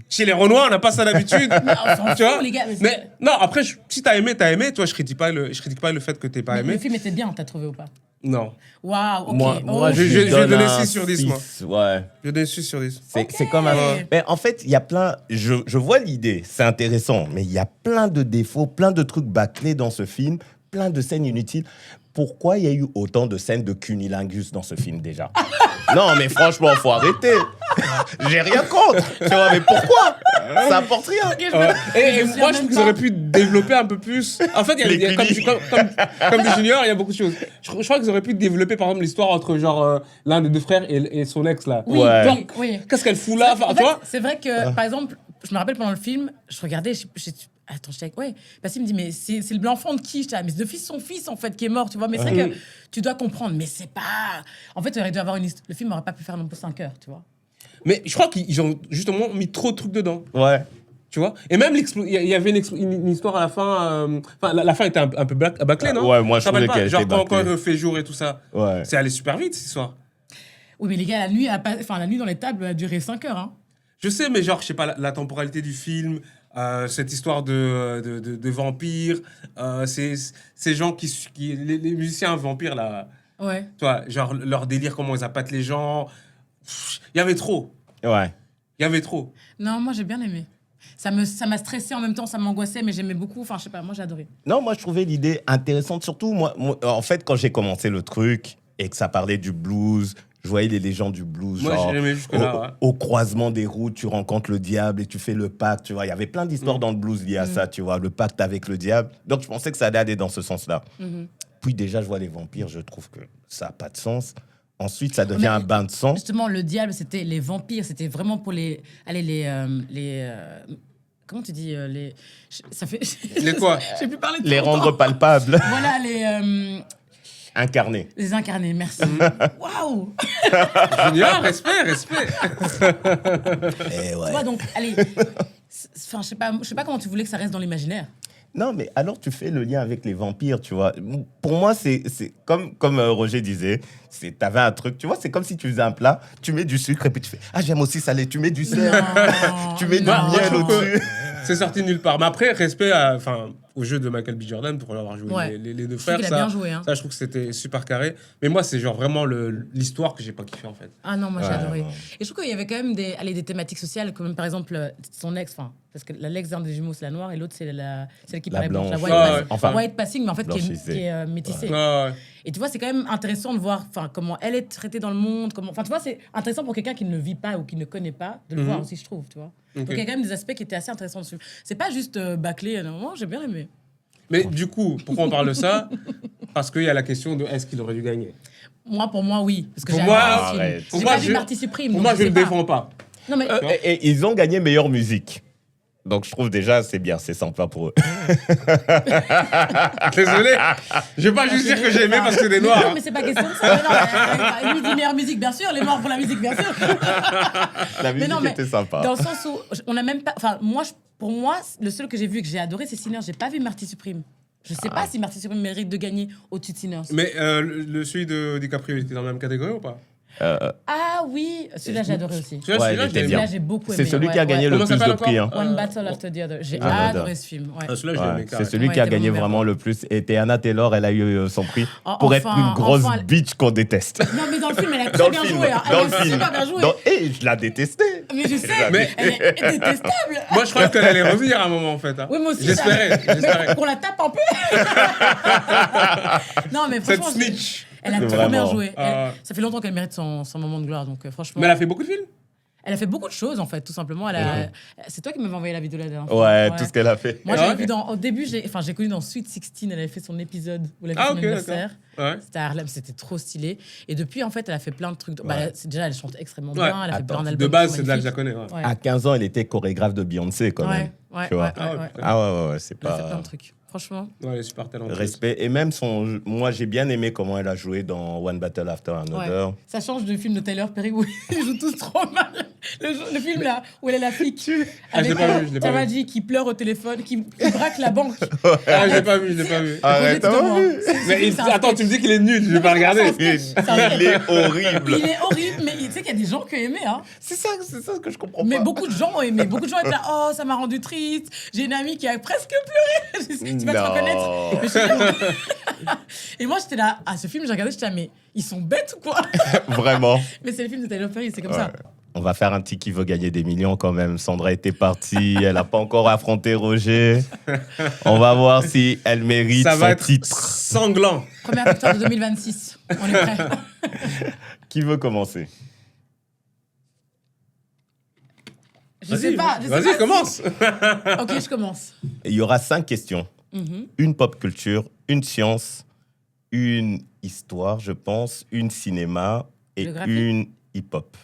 Speaker 3: chez les Renois, on n'a pas ça d'habitude.
Speaker 2: On s'en
Speaker 3: Tu vois?
Speaker 2: fout, les gars.
Speaker 3: Mais non, après, si t'as aimé, t'as aimé. Toi, je critique pas le fait que t'aies pas
Speaker 2: Le
Speaker 3: aimé.
Speaker 2: film était bien, t'as trouvé ou pas?
Speaker 3: Non.
Speaker 2: Waouh, ok.
Speaker 1: Moi,
Speaker 2: Oh,
Speaker 3: je
Speaker 1: je
Speaker 3: vais
Speaker 1: donne
Speaker 3: donner
Speaker 1: un
Speaker 3: 6 sur 10, moi.
Speaker 1: 6, ouais.
Speaker 3: Je donne 6 sur 10.
Speaker 1: C'est comme un... Mais en fait, il y a plein... Je vois l'idée, c'est intéressant, mais il y a plein de défauts, plein de trucs bâclés dans ce film, plein de scènes inutiles. Pourquoi il y a eu autant de scènes de cunilingus dans ce film, déjà? Non, mais franchement, faut arrêter. J'ai rien contre, tu vois, mais pourquoi? Ça apporte rien.
Speaker 2: Ok, je
Speaker 3: Et
Speaker 2: me souviens
Speaker 3: moi, je
Speaker 2: même
Speaker 3: trouve qu'ils
Speaker 2: pas.
Speaker 3: auraient pu développer un peu plus. En fait, il y a
Speaker 1: Les
Speaker 3: comme des juniors, il y a beaucoup de choses. Je crois qu'ils auraient pu développer, par exemple, l'histoire entre genre l'un des deux frères et son ex là.
Speaker 2: Oui,
Speaker 1: Ouais.
Speaker 2: oui, oui.
Speaker 3: Qu'est-ce qu'elle fout là? Enfin,
Speaker 2: En
Speaker 3: tu
Speaker 2: fait,
Speaker 3: vois?
Speaker 2: c'est vrai que, par exemple, je me rappelle pendant le film, je regardais, attends, j'étais avec, ouais, parce qu'il me dit, mais c'est l'enfant de qui? J'étais là, mais c'est de son fils, en fait, qui est mort, tu vois. Mais c'est vrai que tu dois comprendre, mais c'est pas. En fait, il aurait dû avoir le film n'aurait pas pu faire non plus 5 heures, tu vois.
Speaker 3: Mais je crois qu'ils ont justement mis trop de trucs dedans.
Speaker 1: Ouais.
Speaker 3: Tu vois? Et même, il y avait une histoire à la fin. Enfin, la fin était un peu bâclée, non?
Speaker 1: Ouais, moi, je
Speaker 3: Ça
Speaker 1: trouvais
Speaker 3: rappelle pas.
Speaker 1: qu'elle
Speaker 3: Genre,
Speaker 1: était
Speaker 3: quand
Speaker 1: bâclée.
Speaker 3: il fait jour et tout ça.
Speaker 1: Ouais.
Speaker 3: C'est allé super vite, cette histoire.
Speaker 2: Oui, mais les gars, la nuit dans les tables a duré 5 heures, hein.
Speaker 3: Je sais, mais genre, je sais pas, la temporalité du film, cette histoire de vampires, ces gens les musiciens vampires, là,
Speaker 2: Ouais.
Speaker 3: tu vois, genre, leur délire, comment ils appâtent les gens. Il y avait trop.
Speaker 1: Ouais.
Speaker 3: Il y avait trop.
Speaker 2: Non, moi, j'ai bien aimé. Ça m'a stressé en même temps, ça m'angoissait, mais j'aimais beaucoup. Enfin, je sais pas, moi, j'ai adoré.
Speaker 1: Non, moi, je trouvais l'idée intéressante. Surtout, moi, en fait, quand j'ai commencé le truc et que ça parlait du blues, je voyais les légendes du blues.
Speaker 3: Moi,
Speaker 1: genre,
Speaker 3: j'ai aimé jusque-là, ouais.
Speaker 1: au croisement des routes, tu rencontres le diable et tu fais le pacte. Tu vois, il y avait plein d'histoires dans le blues liées à ça, tu vois, le pacte avec le diable. Donc, je pensais que ça allait aller dans ce sens-là. Puis, déjà, je vois les vampires, je trouve que ça n'a pas de sens. Ensuite, ça devient
Speaker 2: Mais-
Speaker 1: un bain de sang.
Speaker 2: Justement, le diable, c'était les vampires, c'était vraiment pour comment tu dis ça fait.
Speaker 3: Les quoi?
Speaker 2: J'ai plus parlé de
Speaker 1: Les
Speaker 2: longtemps.
Speaker 1: rendre palpables,
Speaker 2: Voilà
Speaker 1: incarnés.
Speaker 2: les incarnés. Merci. Waouh.
Speaker 3: Junior, respect.
Speaker 1: Eh ouais.
Speaker 2: Tu vois donc, allez. Enfin, je sais pas comment tu voulais que ça reste dans l'imaginaire.
Speaker 1: Non, mais alors tu fais le lien avec les vampires, tu vois. Pour moi, c'est comme Roger disait, t'avais un truc, tu vois, c'est comme si tu faisais un plat, tu mets du sucre et puis tu fais « Ah, j'aime aussi salé », tu mets du sel, tu mets du
Speaker 2: non.
Speaker 1: miel au-dessus.
Speaker 3: C'est sorti nulle part. Mais après, respect au jeu de Michael B. Jordan pour l'avoir joué
Speaker 2: Ouais.
Speaker 3: les deux
Speaker 2: Je trouve
Speaker 3: frères.
Speaker 2: qu'il a
Speaker 3: Ça,
Speaker 2: bien joué, hein.
Speaker 3: ça, je trouve que c'était super carré. Mais moi, c'est genre vraiment l'histoire que j'ai pas kiffé en fait.
Speaker 2: Ah non, moi j'ai
Speaker 1: Ouais,
Speaker 2: adoré.
Speaker 1: ouais.
Speaker 2: Et je trouve qu'il y avait quand même des thématiques sociales, comme par exemple son ex, parce que l'ex d'un des jumeaux c'est la noire et l'autre c'est celle qui
Speaker 1: La
Speaker 2: paraît blanche, la
Speaker 1: blanche.
Speaker 2: white,
Speaker 3: Ouais,
Speaker 2: passing,
Speaker 3: ouais.
Speaker 1: Enfin,
Speaker 2: white passing, mais en fait qui
Speaker 1: blanchisée.
Speaker 2: est métissée.
Speaker 3: Ouais.
Speaker 2: Et tu vois, c'est quand même intéressant de voir comment elle est traitée dans le monde. Enfin, tu vois, c'est intéressant pour quelqu'un qui ne le vit pas ou qui ne connaît pas de le voir aussi, je trouve. Tu vois. Donc il y a quand même des aspects qui étaient assez intéressants dessus. C'est pas juste bâclé. Non, moi, j'ai bien aimé.
Speaker 3: Mais du coup, pourquoi on parle de ça? Parce qu'il y a la question de est-ce qu'il aurait dû gagner?
Speaker 2: Pour moi, oui. Parce que
Speaker 3: Pour
Speaker 2: j'ai
Speaker 3: moi,
Speaker 2: adoré le film.
Speaker 1: arrête.
Speaker 3: Pour
Speaker 2: J'ai
Speaker 3: moi,
Speaker 2: pas vu Marty Supreme.
Speaker 3: Pour
Speaker 2: donc
Speaker 3: moi, je
Speaker 2: sais
Speaker 3: ne le
Speaker 2: pas.
Speaker 3: défends pas.
Speaker 2: Non, mais
Speaker 1: Et ils ont gagné meilleure musique. Donc je trouve déjà, c'est bien, c'est sympa pour eux.
Speaker 3: Désolé. Je vais pas juste dire que j'ai aimé parce que des noirs.
Speaker 2: Non,
Speaker 3: hein.
Speaker 2: mais c'est pas question de ça. Mais non, il dit meilleure musique, bien sûr. Les morts pour la musique, bien sûr.
Speaker 1: La musique
Speaker 2: Mais non, mais
Speaker 1: était sympa.
Speaker 2: dans le sens où on a même pas. Enfin, pour moi, le seul que j'ai vu et que j'ai adoré, c'est Sinners. J'ai pas vu Marty Supreme. Je sais pas si Marty Supreme mérite de gagner au-dessus de Sinners.
Speaker 3: Mais celui de DiCaprio, il était dans la même catégorie ou pas?
Speaker 2: Ah oui, celui-là j'ai adoré aussi.
Speaker 3: Celui-là,
Speaker 1: Ouais,
Speaker 3: celui-là,
Speaker 1: il était
Speaker 3: j'ai
Speaker 1: bien.
Speaker 2: Celui-là j'ai beaucoup aimé.
Speaker 1: C'est celui qui a
Speaker 2: Ouais,
Speaker 1: gagné
Speaker 2: ouais.
Speaker 1: le
Speaker 3: Comment
Speaker 1: plus
Speaker 3: ça
Speaker 1: de
Speaker 3: s'appelle
Speaker 1: prix.
Speaker 3: encore
Speaker 1: Hein.
Speaker 2: One Battle After the Other. J'ai
Speaker 1: Ah,
Speaker 2: adoré ce film. Ouais.
Speaker 3: Celui-là, j'ai
Speaker 1: Ouais,
Speaker 3: aimé
Speaker 1: c'est
Speaker 3: carrément.
Speaker 1: celui qui a
Speaker 2: Ouais,
Speaker 1: gagné
Speaker 2: c'était mon
Speaker 1: vraiment
Speaker 2: verre.
Speaker 1: le plus. Et Anna Taylor, elle a eu son prix
Speaker 2: Oh,
Speaker 1: pour être
Speaker 2: enfin,
Speaker 1: une grosse
Speaker 2: enfin,
Speaker 1: bitch qu'on déteste.
Speaker 2: Non, mais dans le film, elle a
Speaker 1: Dans
Speaker 2: très
Speaker 1: le
Speaker 2: bien
Speaker 1: film.
Speaker 2: joué. Hein.
Speaker 1: Dans
Speaker 2: Elle
Speaker 1: le
Speaker 2: a
Speaker 1: film.
Speaker 2: super bien joué.
Speaker 1: Et je la détestais.
Speaker 2: Mais je sais,
Speaker 3: Mais-
Speaker 2: elle est détestable.
Speaker 3: Moi, je croyais qu'elle allait revenir à un moment, en fait. hein.
Speaker 2: Oui, moi aussi.
Speaker 3: J'espérais.
Speaker 2: Mais qu'on la tape un peu. Non, mais
Speaker 3: Cette
Speaker 2: franchement,
Speaker 3: snitch.
Speaker 2: elle a trop
Speaker 1: Vraiment.
Speaker 2: bien joué.
Speaker 3: Ah.
Speaker 2: Ça fait longtemps qu'elle mérite son moment de gloire, donc franchement.
Speaker 3: Mais elle a fait beaucoup de films.
Speaker 2: Elle a fait beaucoup de choses, en fait, tout simplement. C'est toi qui m'avais envoyé la vidéo la dernière
Speaker 1: Ouais,
Speaker 2: fois.
Speaker 1: tout ce qu'elle a fait.
Speaker 2: Moi, j'avais vu au début, j'ai connu dans Sweet 16, elle avait fait son épisode où elle avait fait son anniversaire.
Speaker 3: Ouais.
Speaker 2: C'était à Harlem, c'était trop stylé. Et depuis, en fait, elle a fait plein de trucs.
Speaker 1: Ouais.
Speaker 2: Déjà, elle chante extrêmement
Speaker 3: Ouais.
Speaker 2: bien. Elle a fait plein
Speaker 1: Attends,
Speaker 2: d'albums.
Speaker 3: De base,
Speaker 2: qui sont
Speaker 3: c'est de là que je la
Speaker 2: magnifiques.
Speaker 3: connais. Ouais.
Speaker 2: Ouais.
Speaker 1: À 15 ans, elle était chorégraphe de Beyoncé quand même.
Speaker 2: Ouais,
Speaker 1: tu vois.
Speaker 2: ouais, ouais.
Speaker 1: Ah ouais, c'est
Speaker 2: Elle a fait plein
Speaker 1: pas...
Speaker 2: de trucs. Franchement.
Speaker 3: Ouais, elle est super talentueuse.
Speaker 1: Respect. Et même moi, j'ai bien aimé comment elle a joué dans One Battle After Another.
Speaker 2: Ouais. Ça change du film de Tyler Perry où ils jouent tous trop mal. Le film là, où elle est la flic.
Speaker 3: Ah, je l'ai pas vu, je l'ai pas vu.
Speaker 2: Tamadi qui pleure au téléphone, qui braque la banque.
Speaker 3: Ah, je l'ai pas vu, je l'ai pas vu.
Speaker 1: Arrête,
Speaker 2: Projet de
Speaker 1: t'as
Speaker 2: moi.
Speaker 1: vu
Speaker 3: Mais
Speaker 2: C'est un
Speaker 3: attends,
Speaker 2: sketch.
Speaker 3: tu me dis qu'il est nul, je vais pas regarder.
Speaker 1: Il est horrible.
Speaker 2: Il est horrible, mais tu sais qu'il y a des gens qui ont aimé. Hein.
Speaker 1: C'est ça que je comprends
Speaker 2: Mais
Speaker 1: pas.
Speaker 2: beaucoup de gens ont aimé. Beaucoup de gens étaient là, oh, ça m'a rendu triste. J'ai une amie qui a presque pleuré. Tu vas te reconnaître. Mais je suis là- Et moi, j'étais là, ce film, j'ai regardé, j'étais là, mais ils sont bêtes ou quoi?
Speaker 1: Vraiment.
Speaker 2: Mais c'est le film de Tyler Perry, c'est comme ça.
Speaker 1: On va faire un petit qui veut gagner des millions quand même. Sandra était partie, elle n'a pas encore affronté Roger. On va voir si elle mérite
Speaker 3: Ça va
Speaker 1: son
Speaker 3: être
Speaker 1: titre.
Speaker 3: sanglant.
Speaker 2: Première victoire de 2026. On est prêts.
Speaker 1: Qui veut commencer?
Speaker 2: Je sais pas.
Speaker 3: Vas-y, commence.
Speaker 2: Ok, je commence.
Speaker 1: Il y aura 5 questions. Une pop culture, une science, une histoire, je pense, une cinéma et
Speaker 2: Géographie.
Speaker 1: une hip-hop.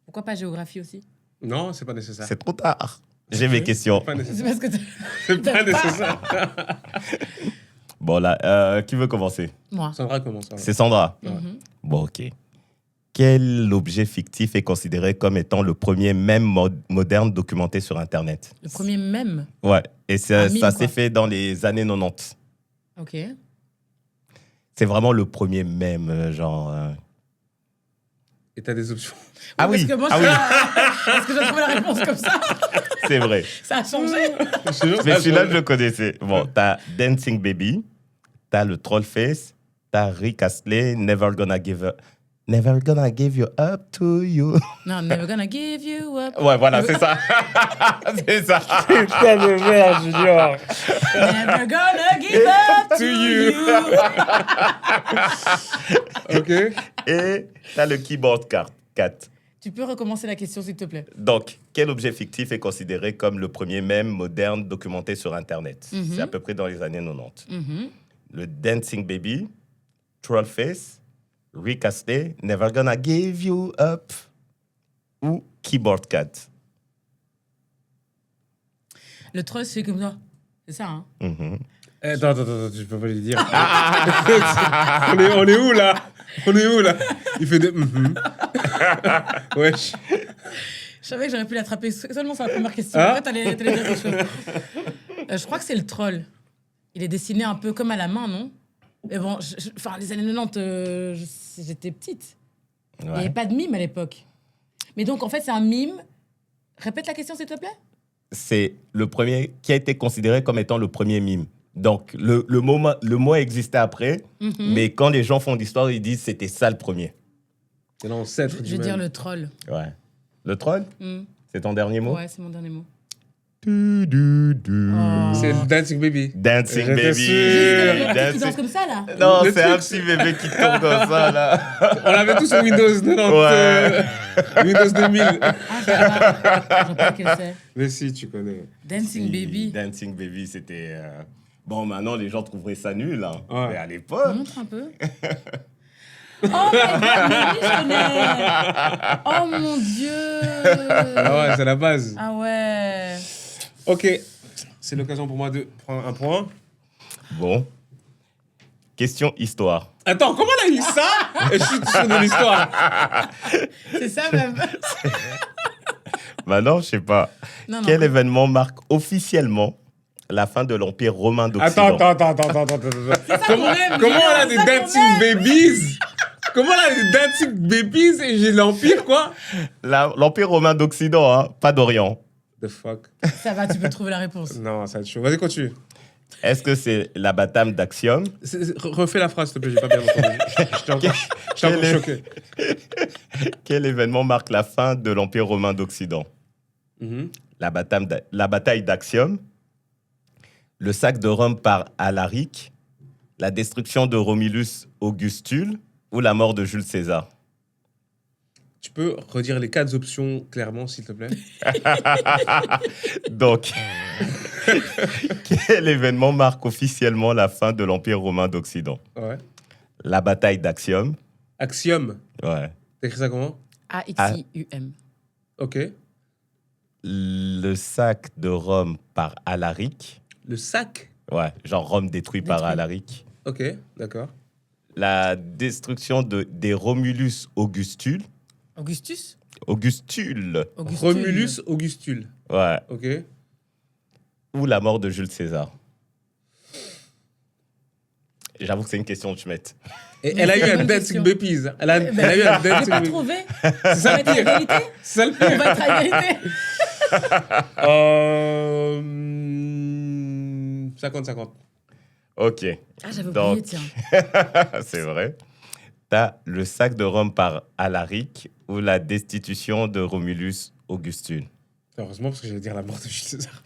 Speaker 2: Pourquoi pas géographie aussi?
Speaker 3: Non, c'est pas nécessaire.
Speaker 1: C'est trop tard. J'ai mes questions.
Speaker 3: C'est pas
Speaker 2: C'est
Speaker 3: nécessaire.
Speaker 2: parce que
Speaker 3: C'est pas nécessaire.
Speaker 1: Bon, là, qui veut commencer?
Speaker 2: moi.
Speaker 3: Sandra commence. hein.
Speaker 1: C'est Sandra.
Speaker 2: Mhm.
Speaker 1: Bon, ok. Quel objet fictif est considéré comme étant le premier mème moderne documenté sur Internet?
Speaker 2: Le premier même.
Speaker 1: Ouais, et
Speaker 2: Un mime,
Speaker 1: ça
Speaker 2: quoi.
Speaker 1: s'est fait dans les années 90.
Speaker 2: Ok.
Speaker 1: C'est vraiment le premier mème, genre...
Speaker 3: Et t'as des options.
Speaker 1: Ah
Speaker 2: Parce
Speaker 1: oui,
Speaker 2: que moi,
Speaker 1: ah
Speaker 2: je
Speaker 1: oui,
Speaker 2: Est-ce que j'ai trouvé la réponse comme ça?
Speaker 1: c'est vrai.
Speaker 2: Ça a changé.
Speaker 1: Mais celui-là, je le connaissais. Bon, t'as Dancing Baby, t'as le Trollface, t'as Rick Astley, Never Gonna Give You Up to You.
Speaker 2: Non, never gonna give you up.
Speaker 1: Ouais, voilà, c'est ça. C'est ça.
Speaker 3: Putain de merde, Junior.
Speaker 2: Never gonna give up to you.
Speaker 3: Ok.
Speaker 1: Et t'as le Keyboard 4.
Speaker 2: Tu peux recommencer la question, s'il te plaît.
Speaker 1: Donc, quel objet fictif est considéré comme le premier mème moderne documenté sur Internet? C'est à peu près dans les années 90.
Speaker 2: Mhm.
Speaker 1: Le Dancing Baby, Trollface, Rick Astley, Never Gonna Give You Up ou Keyboard 4.
Speaker 2: Le troll, c'est comme ça. C'est ça, hein?
Speaker 1: Mhm.
Speaker 3: Attends, je peux pas lui dire. on est où là? On est où là? Il fait des. Wesh.
Speaker 2: Je savais que j'aurais pu l'attraper seulement sur la première question.
Speaker 3: Hein?
Speaker 2: Après, t'allais dire quelque chose. Je crois que c'est le troll. Il est dessiné un peu comme à la main, non? Mais bon, enfin, les années 90, j'étais petite. Il n'y avait pas de mime à l'époque. Mais donc, en fait, c'est un mime. Répète la question, s'il te plaît.
Speaker 1: C'est le premier qui a été considéré comme étant le premier mime. Donc, le mot existait après, mais quand les gens font l'histoire, ils disent c'était ça le premier.
Speaker 3: C'est l'ancêtre
Speaker 2: Je
Speaker 3: du
Speaker 2: vais
Speaker 3: même.
Speaker 2: dire le troll.
Speaker 1: Ouais. Le troll,
Speaker 2: Mm.
Speaker 1: c'est ton dernier mot?
Speaker 2: Ouais, c'est mon dernier mot.
Speaker 1: Du, du, du.
Speaker 2: Oh.
Speaker 3: C'est le Dancing Baby.
Speaker 1: Dancing
Speaker 3: J'étais
Speaker 1: Baby.
Speaker 3: sûr.
Speaker 2: Qui
Speaker 1: Dancing-
Speaker 2: danse comme ça, là?
Speaker 1: Non,
Speaker 3: Le
Speaker 1: c'est un
Speaker 3: truc,
Speaker 1: petit bébé qui tombe comme ça, là.
Speaker 3: On l'avait tous sur Windows 90.
Speaker 1: Ouais.
Speaker 3: Windows 2000.
Speaker 2: Ah, je sais pas quel c'est.
Speaker 3: Mais si, tu connais.
Speaker 2: Dancing
Speaker 1: Si,
Speaker 2: Baby.
Speaker 1: Dancing Baby, c'était... Bon, maintenant, les gens trouveraient ça nul, hein.
Speaker 3: Ouais.
Speaker 1: Mais à l'époque...
Speaker 2: Montre un peu. Oh my God, mais oui, je connais. Oh mon Dieu.
Speaker 3: Ah ouais, c'est la base.
Speaker 2: Ah ouais.
Speaker 3: Ok. C'est l'occasion pour moi de prendre un point.
Speaker 1: Bon. Question histoire.
Speaker 3: Attends, comment elle a mis ça? Et je suis sur de l'histoire.
Speaker 2: C'est ça même.
Speaker 1: Maintenant, je sais pas.
Speaker 2: Non, non.
Speaker 1: Quel événement marque officiellement la fin de l'Empire romain d'Occident?
Speaker 3: Attends. Comment elle a des Dancing Babies? Comment elle a des Dancing Babies et j'ai l'Empire, quoi?
Speaker 1: L'Empire romain d'Occident, hein, pas d'Orient.
Speaker 3: The fuck?
Speaker 2: Ça va, tu peux trouver la réponse.
Speaker 3: Non, ça va être chaud. Vas-y, continue.
Speaker 1: Est-ce que c'est la bataille d'Axium?
Speaker 3: Refais la phrase, s'il te plaît, j'ai pas bien entendu. J'étais encore choqué.
Speaker 1: Quel événement marque la fin de l'Empire romain d'Occident? La bataille d'Axium, le sac de Rome par Alaric, la destruction de Romulus Augustule ou la mort de Jules César?
Speaker 3: Tu peux redire les 4 options clairement, s'il te plaît?
Speaker 1: Donc, quel événement marque officiellement la fin de l'Empire romain d'Occident?
Speaker 3: Ouais.
Speaker 1: La bataille d'Axium.
Speaker 3: Axiom.
Speaker 1: Ouais.
Speaker 3: T'écris ça comment?
Speaker 2: AXIUM.
Speaker 3: Ok.
Speaker 1: Le sac de Rome par Alaric.
Speaker 3: Le sac.
Speaker 1: Ouais, genre Rome détruit par
Speaker 2: Détruit.
Speaker 1: Alaric.
Speaker 3: Ok, d'accord.
Speaker 1: La destruction des Romulus Augustule.
Speaker 2: Augustus
Speaker 1: Augustule.
Speaker 2: Augustule.
Speaker 3: Romulus Augustule.
Speaker 1: Ouais.
Speaker 3: Ok.
Speaker 1: Ou la mort de Jules César. J'avoue que c'est une question de chmette.
Speaker 3: Et
Speaker 2: Mais
Speaker 3: elle a
Speaker 2: c'est
Speaker 3: eu
Speaker 2: une
Speaker 3: un
Speaker 2: bonne
Speaker 3: dancing
Speaker 2: question.
Speaker 3: babies. Elle a eu un
Speaker 2: J'ai
Speaker 3: dancing
Speaker 2: pas
Speaker 3: babies.
Speaker 2: trouvé.
Speaker 3: C'est ça
Speaker 2: On va
Speaker 3: le
Speaker 2: être à
Speaker 3: pire.
Speaker 2: égalité.
Speaker 3: C'est ça le
Speaker 2: On
Speaker 3: pire.
Speaker 2: va être à égalité.
Speaker 3: 50-50.
Speaker 1: Ok.
Speaker 2: Ah, j'avais
Speaker 1: Donc,
Speaker 2: oublié, tiens.
Speaker 1: c'est vrai. T'as le sac de Rome par Alaric ou la destitution de Romulus Augustule.
Speaker 3: Heureusement, parce que j'allais dire la mort de Jules César.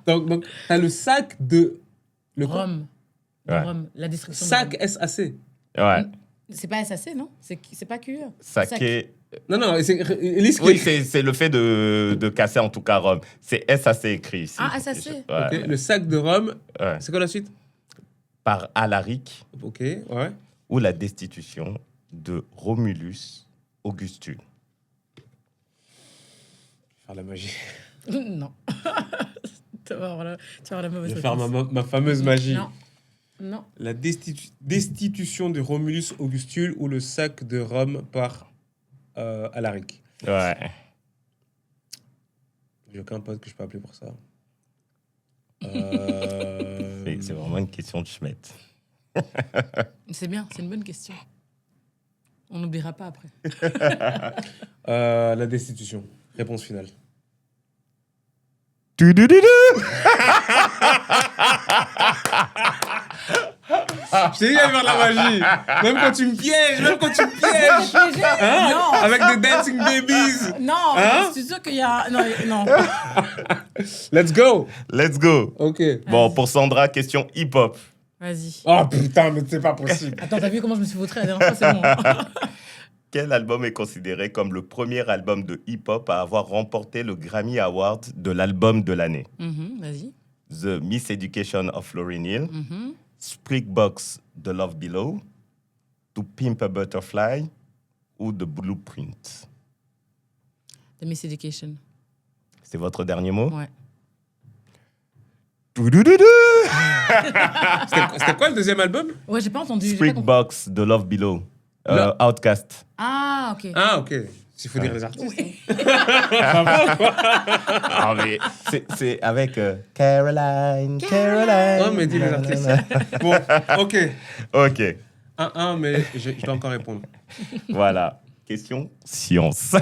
Speaker 3: donc t'as le sac de... Le quoi?
Speaker 2: Rome. De
Speaker 1: Ouais.
Speaker 2: Rome. La destruction de
Speaker 3: Sac
Speaker 2: Rome.
Speaker 3: SAC.
Speaker 1: Ouais.
Speaker 2: C'est pas SAC, non? C'est pas QE.
Speaker 1: Saqué.
Speaker 3: Non, c'est... Elise,
Speaker 1: Oui, c'est le fait de casser en tout cas Rome. C'est SAC écrit ici.
Speaker 2: Ah, SAC.
Speaker 1: Ouais.
Speaker 3: Ok, le sac de Rome.
Speaker 1: Ouais.
Speaker 3: C'est quoi la suite?
Speaker 1: Par Alaric
Speaker 3: Ok, ouais.
Speaker 1: ou la destitution de Romulus Augustule.
Speaker 3: Faire la magie.
Speaker 2: Non. Tu vas avoir la mauvaise
Speaker 3: Je vais faire
Speaker 2: réponse.
Speaker 3: ma fameuse magie.
Speaker 2: Non. Non.
Speaker 3: La destitution de Romulus Augustule ou le sac de Rome par Alaric.
Speaker 1: Ouais.
Speaker 3: J'ai aucun pote que je peux appeler pour ça.
Speaker 1: C'est vraiment une question de chmette.
Speaker 2: C'est bien, c'est une bonne question. On n'oubliera pas après.
Speaker 3: La destitution. Réponse finale. Je t'ai dit d'aller faire de la magie. Même quand tu me pièges, Hein?
Speaker 2: Non.
Speaker 3: Avec des dancing babies.
Speaker 2: Non,
Speaker 3: Hein?
Speaker 2: c'est sûr qu'il y a... Non, non.
Speaker 3: Let's go.
Speaker 1: Let's go.
Speaker 3: Ok.
Speaker 1: Bon, pour Sandra, question hip-hop.
Speaker 2: Vas-y.
Speaker 3: Oh putain, mais c'est pas possible.
Speaker 2: Attends, t'as vu comment je me suis vautrée la dernière fois? C'est bon.
Speaker 1: Quel album est considéré comme le premier album de hip-hop à avoir remporté le Grammy Award de l'album de l'année?
Speaker 2: Vas-y.
Speaker 1: The Miseducation of Lauryn Hill, Springboks, The Love Below, To Pimp a Butterfly ou The Blueprint?
Speaker 2: The Miseducation.
Speaker 1: C'est votre dernier mot?
Speaker 2: Ouais.
Speaker 1: Toudoudoudu.
Speaker 3: C'était quoi le deuxième album?
Speaker 2: Ouais, j'ai pas entendu. j'ai pas compris.
Speaker 1: Springboks, The Love Below, Outkast.
Speaker 2: Ah, ok.
Speaker 3: Ah, ok. S'il faut dire les artistes.
Speaker 2: Oui.
Speaker 1: Ah, mais c'est avec Caroline.
Speaker 3: Non, mais dis les artistes. Bon, ok.
Speaker 1: Ok,
Speaker 3: 1-1, mais je dois encore répondre.
Speaker 1: voilà. Question science.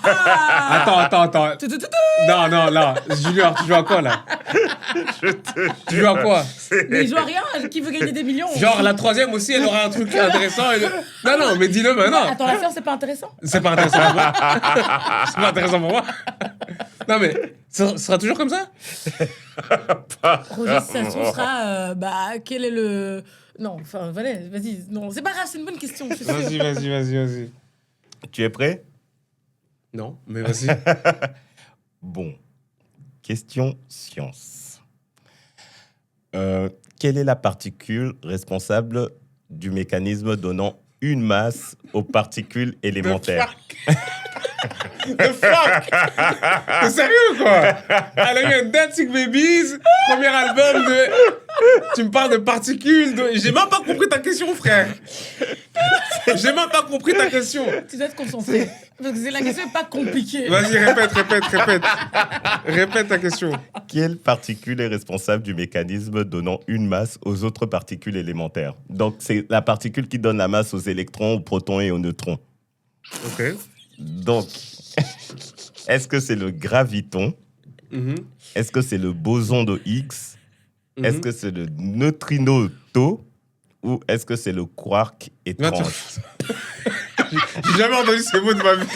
Speaker 3: Attends.
Speaker 2: Tout.
Speaker 3: Non. Junior, tu joues à quoi, là? Tu joues à quoi?
Speaker 2: Mais il joue à rien. Qui veut gagner des millions?
Speaker 3: Genre, la troisième aussi, elle aura un truc intéressant. Non, mais dis-le maintenant.
Speaker 2: Attends, la science, c'est pas intéressant?
Speaker 3: C'est pas intéressant pour moi. C'est pas intéressant pour moi. Non, mais ce sera toujours comme ça?
Speaker 2: Roger, si ça se trouve, sera... quel est le... Non, enfin, voilà, vas-y. Non, c'est pas grave, c'est une bonne question, je suis sûre.
Speaker 3: Vas-y.
Speaker 1: Tu es prêt?
Speaker 3: Non, mais vas-y.
Speaker 1: Bon. Question science. Quelle est la particule responsable du mécanisme donnant une masse aux particules élémentaires?
Speaker 3: The fuck? T'es sérieux, quoi? Elle a eu un Dancing Babies, premier album de... Tu me parles de particules, J'ai même pas compris ta question, frère. J'ai même pas compris ta question.
Speaker 2: Tu dois te concentrer. Parce que la question n'est pas compliquée.
Speaker 3: Vas-y, répète. Répète ta question.
Speaker 1: Quelle particule est responsable du mécanisme donnant une masse aux autres particules élémentaires? Donc, c'est la particule qui donne la masse aux électrons, aux protons et aux neutrons.
Speaker 3: Ok.
Speaker 1: Donc, est-ce que c'est le graviton? Est-ce que c'est le boson de Higgs? Est-ce que c'est le neutrino tau? Ou est-ce que c'est le quark étrange?
Speaker 3: J'ai jamais entendu ces mots de ma vie.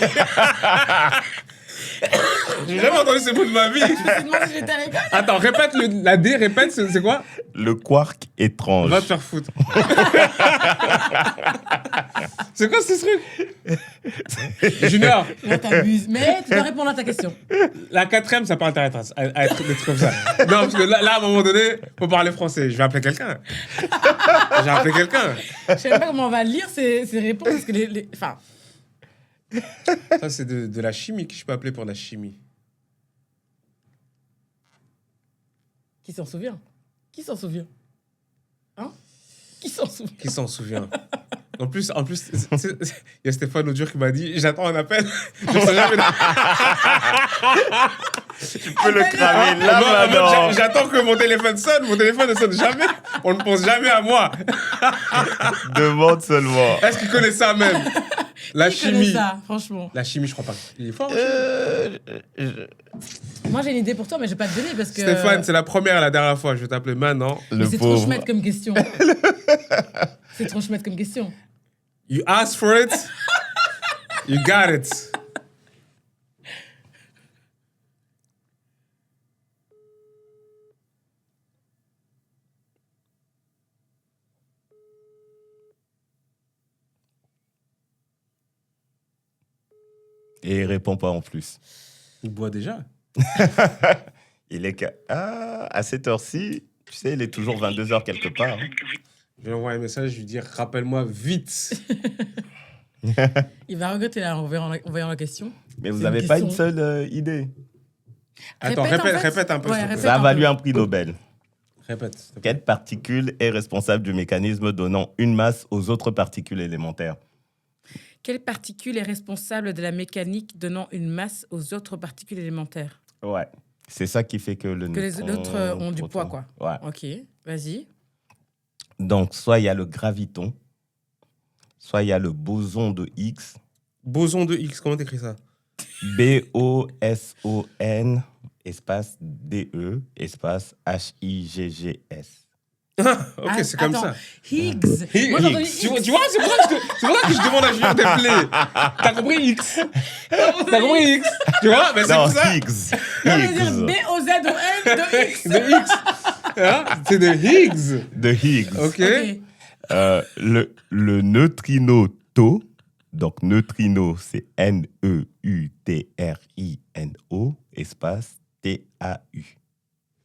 Speaker 3: J'ai jamais entendu ces mots de ma vie.
Speaker 2: Je me suis demandé si j'étais à l'école.
Speaker 3: Attends, répète la D, répète, c'est quoi?
Speaker 1: Le quark étrange.
Speaker 3: Va te faire foutre. C'est quoi ce truc? Junior,
Speaker 2: Là, t'abuses. Mais tu dois répondre à ta question.
Speaker 3: la 4e, ça peut intéresser à être des trucs comme ça. Non, parce que là, à un moment donné, faut parler français. Je vais appeler quelqu'un.
Speaker 2: Je sais même pas comment on va lire ces réponses. Parce que enfin,
Speaker 3: Ça, c'est de la chimie. Qui je peux appeler pour la chimie?
Speaker 2: qui s'en souvient? Qui s'en souvient? Hein? Qui s'en souvient?
Speaker 3: Qui s'en souvient? En plus, il y a Stéphane Audur qui m'a dit j'attends un appel. Je sais jamais.
Speaker 1: Tu peux le cramer là, maintenant.
Speaker 3: J'attends que mon téléphone sonne. Mon téléphone ne sonne jamais. On ne pense jamais à moi.
Speaker 1: Demande seulement.
Speaker 3: Est-ce qu'il connaît ça même? La
Speaker 2: Qui connaît
Speaker 3: chimie.
Speaker 2: ça, franchement.
Speaker 3: La chimie, je crois pas. Il est fort.
Speaker 2: Moi, j'ai une idée pour toi, mais je vais pas te donner parce que.
Speaker 3: Stéphane, c'est la première et la dernière fois. Je vais t'appeler maintenant.
Speaker 2: Mais
Speaker 1: Le
Speaker 2: c'est trop
Speaker 1: pauvre.
Speaker 2: chouette comme question. C'est trop chouette comme question.
Speaker 3: You asked for it. You got it.
Speaker 1: Et il répond pas en plus.
Speaker 3: Il boit déjà.
Speaker 1: Il est à cette heure-ci, tu sais, il est toujours 22h quelque part. hein.
Speaker 3: Je vais lui envoyer un message, je lui dire rappelle-moi vite.
Speaker 2: Il va regretter là en voyant la question.
Speaker 1: Mais vous
Speaker 2: C'est
Speaker 1: n'avez
Speaker 2: une
Speaker 1: pas une
Speaker 2: question.
Speaker 1: seule idée.
Speaker 3: Attends,
Speaker 2: Répète, en fait.
Speaker 3: répète un peu.
Speaker 2: Ouais,
Speaker 3: s'il te plaît.
Speaker 2: répète.
Speaker 1: Ça a
Speaker 2: un
Speaker 1: valu
Speaker 2: peu.
Speaker 1: un prix Nobel.
Speaker 3: Répète. s'il te plaît.
Speaker 1: Quelle particule est responsable du mécanisme donnant une masse aux autres particules élémentaires?
Speaker 2: Quelle particule est responsable de la mécanique donnant une masse aux autres particules élémentaires?
Speaker 1: Ouais. C'est ça qui fait que le
Speaker 2: Que les
Speaker 1: neutron,
Speaker 2: autres ont du
Speaker 1: proton.
Speaker 2: poids, quoi.
Speaker 1: Ouais.
Speaker 2: Ok, vas-y.
Speaker 1: Donc, soit il y a le graviton, soit il y a le boson de Higgs,
Speaker 3: Boson de X, comment t'écris ça?
Speaker 1: B-O-S-O-N, espace D-E, espace H-I-G-G-S.
Speaker 3: Ok,
Speaker 2: Ah,
Speaker 3: c'est comme
Speaker 2: attends.
Speaker 3: ça.
Speaker 2: Higgs. Moi, j'ai entendu
Speaker 3: Higgs. Tu vois,
Speaker 2: X.
Speaker 3: c'est pour ça que je demande à Julien d'appeler. T'as compris X? T'as compris X? Tu vois? Mais c'est
Speaker 1: Non,
Speaker 3: pour ça.
Speaker 1: Higgs.
Speaker 2: Ça veut dire
Speaker 1: Higgs.
Speaker 2: B-O-Z-O-N de X.
Speaker 3: De X. Hein? C'est de Higgs.
Speaker 1: De Higgs.
Speaker 3: Ok.
Speaker 2: Ok.
Speaker 1: Le neutrino tau, donc neutrino, c'est N-E-U-T-R-I-N-O, espace T-A-U.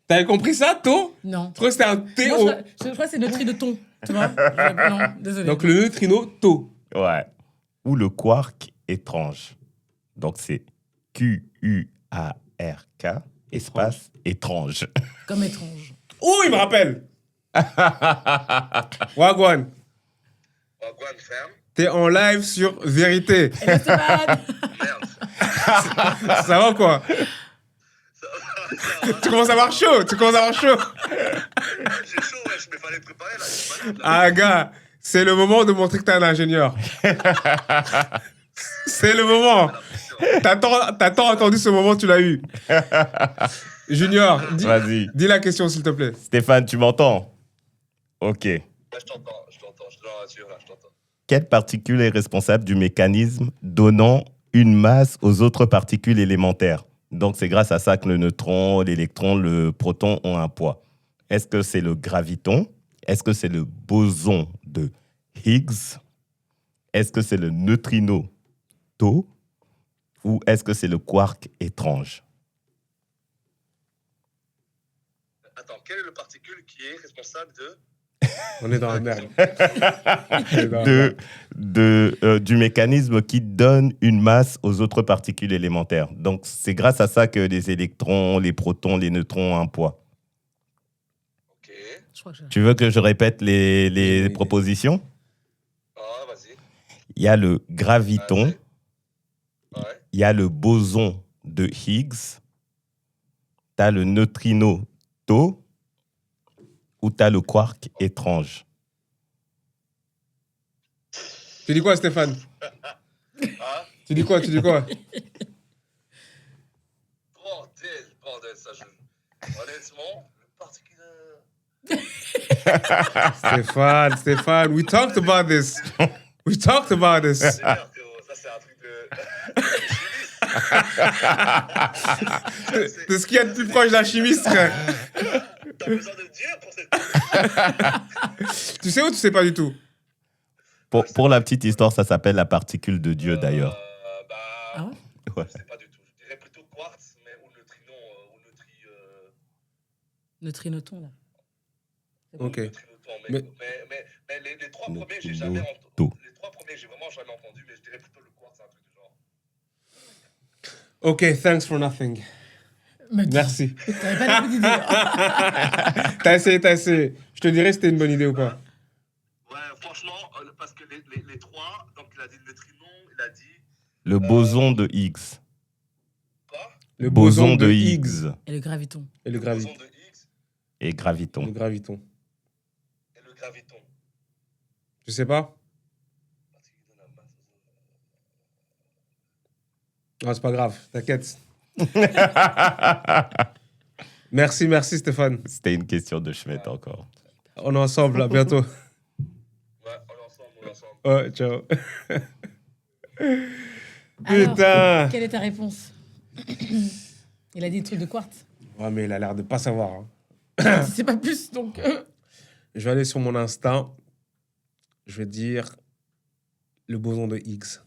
Speaker 3: T'avais compris ça, taux?
Speaker 2: Non.
Speaker 3: Je crois que c'était un
Speaker 2: Moi,
Speaker 3: T-O.
Speaker 2: je crois que c'est le tri de ton. Tu vois? Non, désolé.
Speaker 3: Donc le neutrino, taux.
Speaker 1: Ouais. Ou le quark étrange. Donc c'est Q-U-A-R-K, espace étrange.
Speaker 2: Comme étrange.
Speaker 3: Oh, il me rappelle. Wagwan,
Speaker 4: Wagwan ferme.
Speaker 3: t'es en live sur Vérité.
Speaker 2: Et là, Stéphane.
Speaker 4: Merde.
Speaker 3: Ça va quoi? Tu commences à avoir chaud.
Speaker 4: J'ai chaud, ouais, mais fallait préparer là.
Speaker 3: Ah, gars, c'est le moment de montrer que t'es un ingénieur. C'est le moment. T'as tant attendu ce moment, tu l'as eu. Junior,
Speaker 1: Vas-y.
Speaker 3: dis la question, s'il te plaît.
Speaker 1: Stéphane, tu m'entends? Ok.
Speaker 4: Là, je t'entends, je te rassure, là, je t'entends.
Speaker 1: Quelle particule est responsable du mécanisme donnant une masse aux autres particules élémentaires? Donc, c'est grâce à ça que le neutron, l'électron, le proton ont un poids. Est-ce que c'est le graviton? Est-ce que c'est le boson de Higgs? Est-ce que c'est le neutrino tau? Ou est-ce que c'est le quark étrange?
Speaker 4: Attends, quelle est le particule qui est responsable de...
Speaker 3: On est dans la merde. On est dans la merde.
Speaker 1: Du mécanisme qui donne une masse aux autres particules élémentaires. Donc, c'est grâce à ça que les électrons, les protons, les neutrons ont un poids.
Speaker 4: Ok.
Speaker 2: Je crois que je...
Speaker 1: Tu veux que je répète les
Speaker 3: Oui.
Speaker 1: propositions?
Speaker 4: Ah, vas-y.
Speaker 1: Il y a le graviton,
Speaker 4: Ouais.
Speaker 1: il y a le boson de Higgs, tu as le neutrino tau, ou tu as le quark étrange.
Speaker 3: Tu dis quoi, Stéphane?
Speaker 4: Ah,
Speaker 3: Tu dis quoi?
Speaker 4: bordel, ça, je... Honnêtement, le particule...
Speaker 3: Stéphane, we talked about this. We talked about this.
Speaker 4: C'est bien, frérot, ça, c'est un truc de...
Speaker 3: C'est ce qu'il y a de plus proche d'un chimiste, frère.
Speaker 4: T'as besoin de Dieu pour cette...
Speaker 3: Tu sais ou tu sais pas du tout?
Speaker 1: Pour la petite histoire, ça s'appelle la particule de Dieu, d'ailleurs.
Speaker 2: Ah ouais?
Speaker 1: Ouais.
Speaker 4: Je sais pas du tout. Je dirais plutôt quartz, mais ou neutrino, ou
Speaker 2: Neutrinoton, là.
Speaker 3: Ok.
Speaker 4: neutrinoton.
Speaker 3: Mais-
Speaker 4: Mais les trois premiers, j'ai jamais entendu.
Speaker 1: Neutrinoton.
Speaker 4: Les trois premiers, j'ai vraiment jamais entendu, mais je dirais plutôt le quartz, un truc du genre.
Speaker 3: Ok, thanks for nothing. Merci.
Speaker 2: T'avais pas beaucoup d'idées.
Speaker 3: T'as essayé. Je te dirais si c'était une bonne idée ou pas.
Speaker 4: Ouais, franchement, parce que les trois, donc il a dit neutrino, il a dit
Speaker 1: Le boson de Higgs.
Speaker 4: quoi?
Speaker 3: Le
Speaker 1: boson de Higgs.
Speaker 2: Et le graviton.
Speaker 3: Et le
Speaker 4: Le
Speaker 3: graviton.
Speaker 4: boson de Higgs
Speaker 1: Et graviton.
Speaker 3: Le graviton.
Speaker 4: et le graviton.
Speaker 3: Je sais pas.
Speaker 4: Particule de la masse.
Speaker 3: Ah, c'est pas grave, t'inquiète. Merci Stéphane.
Speaker 1: C'était une question de Schmitt encore.
Speaker 3: On est ensemble, à bientôt.
Speaker 4: Ouais, on est ensemble.
Speaker 3: Ouais, ciao.
Speaker 2: Alors,
Speaker 3: Putain.
Speaker 2: quelle est ta réponse? Il a dit le truc de quartz.
Speaker 3: Ouais, mais il a l'air de pas savoir. Hein.
Speaker 2: C'est pas plus, donc...
Speaker 3: Je vais aller sur mon instinct. Je vais dire le boson de Higgs.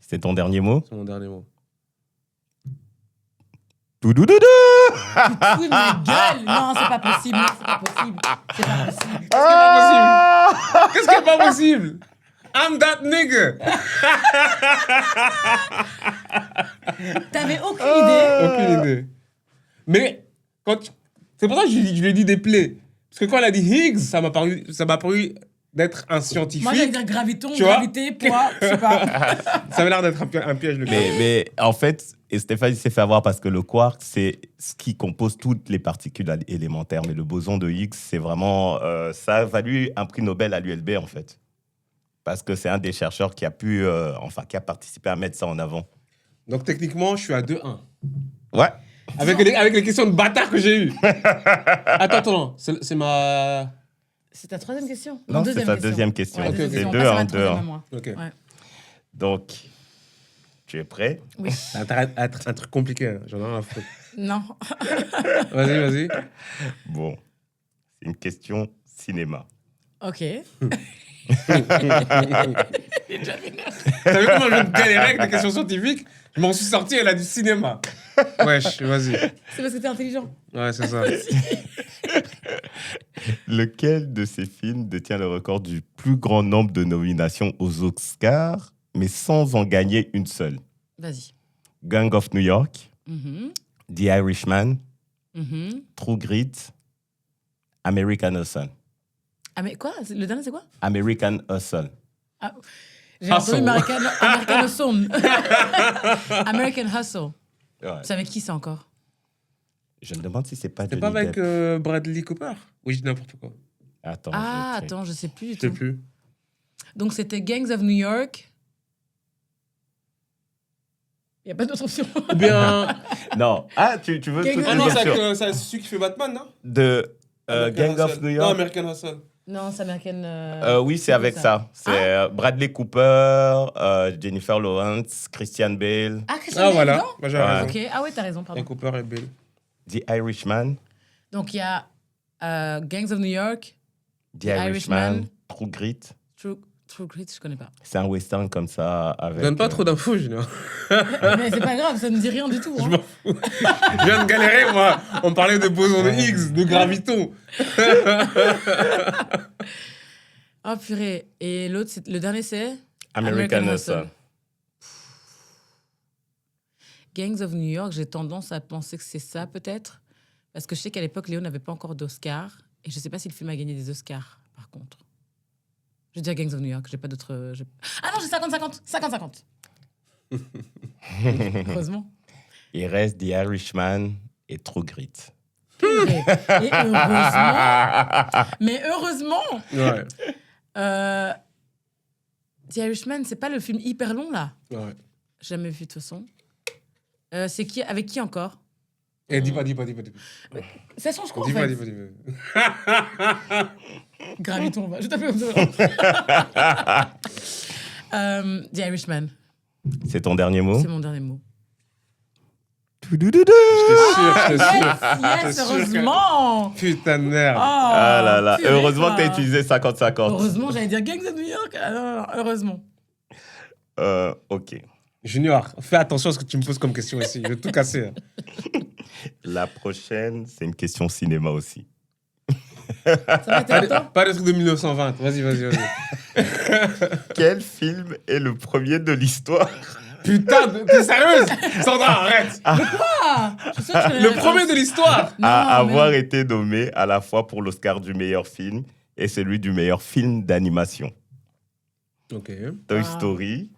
Speaker 1: C'est ton dernier mot?
Speaker 3: C'est mon dernier mot.
Speaker 1: Toudoudoudoudou.
Speaker 2: Oui, ma gueule! Non, c'est pas possible. Non, c'est pas possible. C'est pas possible.
Speaker 3: Qu'est-ce qui est pas possible? I'm that nigga.
Speaker 2: T'avais aucune idée.
Speaker 3: Aucune idée. Mais c'est pour ça que je lui ai dit des plaies. Parce que quand elle a dit Higgs, ça m'a paru d'être un scientifique.
Speaker 2: Moi, j'allais dire graviton,
Speaker 3: Tu vois
Speaker 2: gravité, poids, je sais pas.
Speaker 3: Ça avait l'air d'être un piège. Le
Speaker 1: Mais en fait, et Stéphane il s'est fait avoir parce que le quark, c'est ce qui compose toutes les particules élémentaires. Mais le boson de Higgs, c'est vraiment... ça a valu un prix Nobel à l'ULB, en fait. Parce que c'est un des chercheurs qui a pu... qui a participé à mettre ça en avant.
Speaker 3: Donc techniquement, je suis à 2-1.
Speaker 1: Ouais.
Speaker 3: Avec les questions de bâtard que j'ai eues. Attends. C'est ma...
Speaker 2: C'est ta troisième question?
Speaker 1: Non, c'est ta deuxième question.
Speaker 2: Ouais,
Speaker 3: Ok,
Speaker 2: deuxième
Speaker 3: ok.
Speaker 2: question.
Speaker 1: C'est
Speaker 2: On passe à ma
Speaker 1: 2-1,
Speaker 2: troisième à
Speaker 1: 2-1.
Speaker 2: moi.
Speaker 3: Ok.
Speaker 2: Ouais.
Speaker 1: Donc, tu es prêt?
Speaker 2: Oui.
Speaker 3: Ça a intérêt à être un truc compliqué. Hein. J'en ai rien à foutre.
Speaker 2: Non.
Speaker 3: Vas-y.
Speaker 1: Bon. C'est une question cinéma.
Speaker 2: Ok.
Speaker 3: T'as vu comment je viens de galérer avec des questions scientifiques? Je m'en suis sorti, elle a du cinéma. Wesh, vas-y.
Speaker 2: C'est parce que t'es intelligent.
Speaker 3: Ouais, c'est ça.
Speaker 1: Lequel de ces films détient le record du plus grand nombre de nominations aux Oscars, mais sans en gagner une seule?
Speaker 2: Vas-y.
Speaker 1: Gang of New York,
Speaker 2: Mhm.
Speaker 1: The Irishman,
Speaker 2: Mhm.
Speaker 1: True Grit, American Hustle.
Speaker 2: Ah, mais quoi? Le dernier, c'est quoi?
Speaker 1: American Hustle.
Speaker 2: Ah, j'ai entendu
Speaker 3: Hustle.
Speaker 2: American Hustle. American Hustle.
Speaker 1: Ouais.
Speaker 2: C'est avec qui ça encore?
Speaker 1: Je me demande si c'est pas
Speaker 3: C'est
Speaker 1: Johnny
Speaker 3: pas avec
Speaker 1: Depp.
Speaker 3: Bradley Cooper? Oui, je dis n'importe quoi.
Speaker 1: Attends.
Speaker 2: Ah,
Speaker 1: je check.
Speaker 2: attends, je sais plus
Speaker 3: Je
Speaker 2: du
Speaker 3: sais
Speaker 2: tout.
Speaker 3: plus.
Speaker 2: Donc c'était Gangs of New York. Il n'y a pas d'autre option.
Speaker 3: Ou bien...
Speaker 1: Non. Ah, tu veux
Speaker 2: Gang
Speaker 1: toutes
Speaker 2: of-
Speaker 3: Ah
Speaker 1: les
Speaker 3: non,
Speaker 1: options
Speaker 3: c'est celui qui fait Batman, non?
Speaker 1: de
Speaker 3: American
Speaker 1: Gang of
Speaker 3: Hustle.
Speaker 1: New
Speaker 3: Non,
Speaker 1: York?
Speaker 3: American Hustle.
Speaker 2: Non, c'est American.
Speaker 1: Oui, c'est avec ça. C'est Bradley Cooper, Jennifer Lawrence, Christian Bale,
Speaker 2: Ah, Christian
Speaker 3: Ah,
Speaker 2: Bale,
Speaker 3: voilà.
Speaker 2: non?
Speaker 3: Moi, j'ai
Speaker 1: Ouais.
Speaker 3: raison.
Speaker 2: Ok, ah ouais, t'as raison, pardon.
Speaker 3: Et Cooper et Bale.
Speaker 1: The Irishman,
Speaker 2: Donc il y a Gangs of New York,
Speaker 1: The Irishman, True Grit.
Speaker 2: True Grit, je connais pas.
Speaker 1: C'est un western comme ça avec.
Speaker 3: Donne pas trop d'infos, Julien.
Speaker 2: Mais c'est pas grave, ça ne dit rien du tout.
Speaker 3: Je
Speaker 2: Hein.
Speaker 3: m'en fous. Je viens de galérer, moi. On parlait de boson de Higgs, de graviton.
Speaker 2: Oh purée. Et l'autre, le dernier, c'est
Speaker 1: American
Speaker 2: American
Speaker 1: Hustle.
Speaker 2: Hustle. Gangs of New York, j'ai tendance à penser que c'est ça, peut-être. Parce que je sais qu'à l'époque, Léo n'avait pas encore d'Oscar. Et je sais pas si le film a gagné des Oscars, par contre. Je vais dire Gangs of New York, j'ai pas d'autres... Ah non, j'ai 50-50. 50-50. Heureusement.
Speaker 1: Il reste The Irishman et True Grit.
Speaker 2: Purée. Et heureusement... Mais heureusement...
Speaker 3: Ouais.
Speaker 2: The Irishman, c'est pas le film hyper long, là?
Speaker 3: Ouais.
Speaker 2: Jamais vu, de toute façon. C'est qui, avec qui encore?
Speaker 3: Et dis pas.
Speaker 2: Ça change quoi, en
Speaker 3: Dis pas.
Speaker 2: fait? Graviton, va. Je t'appelle comme ça. The Irishman.
Speaker 1: C'est ton dernier mot?
Speaker 2: C'est mon dernier mot.
Speaker 1: Toudoudoudu.
Speaker 3: J'étais sûr.
Speaker 2: Yes,
Speaker 3: C'est sûr que-
Speaker 2: heureusement.
Speaker 3: Putain de merde.
Speaker 2: Oh,
Speaker 1: Ah là là.
Speaker 2: purée,
Speaker 1: Heureusement que tu as
Speaker 2: quoi.
Speaker 1: utilisé 50-50.
Speaker 2: Heureusement, j'allais dire Gangs of New York. Ah, non, heureusement.
Speaker 1: Ok.
Speaker 3: Junior, fais attention à ce que tu me poses comme question ici. Je vais tout casser.
Speaker 1: La prochaine, c'est une question cinéma aussi.
Speaker 2: Ça va être longtemps.
Speaker 3: Pas de truc de 1920. Vas-y.
Speaker 1: Quel film est le premier de l'histoire
Speaker 3: Putain, t'es sérieuse? Sandra, arrête.
Speaker 2: Ah, je suis sûre que je connais
Speaker 3: Le
Speaker 2: la
Speaker 3: premier
Speaker 2: réponse.
Speaker 3: de l'histoire.
Speaker 2: Non,
Speaker 1: à
Speaker 2: mais
Speaker 1: avoir
Speaker 2: non.
Speaker 1: été nommé à la fois pour l'Oscar du meilleur film et celui du meilleur film d'animation?
Speaker 3: Ok.
Speaker 1: Toy
Speaker 2: Wow.
Speaker 1: Story,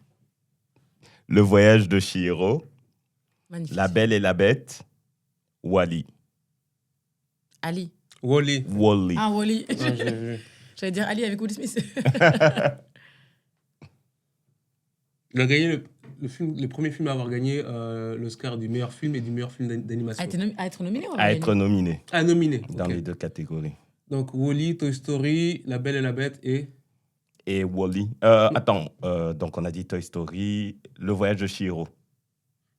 Speaker 1: Le Voyage de Chihiro,
Speaker 2: Magnifique.
Speaker 1: La Belle et la Bête, Wall-E.
Speaker 2: Ali.
Speaker 3: Wall-E.
Speaker 1: Wall-E.
Speaker 2: Ah, Wally.
Speaker 3: Ah, j'ai vu.
Speaker 2: J'allais dire Ali avec Will Smith.
Speaker 3: Il a gagné le premier film à avoir gagné l'Oscar du meilleur film et du meilleur film d'animation.
Speaker 2: À être nominé ou
Speaker 1: À être nominé
Speaker 3: Ah, nominé.
Speaker 1: dans
Speaker 3: Ok.
Speaker 1: les deux catégories.
Speaker 3: Donc, Wall-E, Toy Story, La Belle et la Bête et...
Speaker 1: Et Wall-E. Attends, donc on a dit Toy Story, Le Voyage de Chihiro.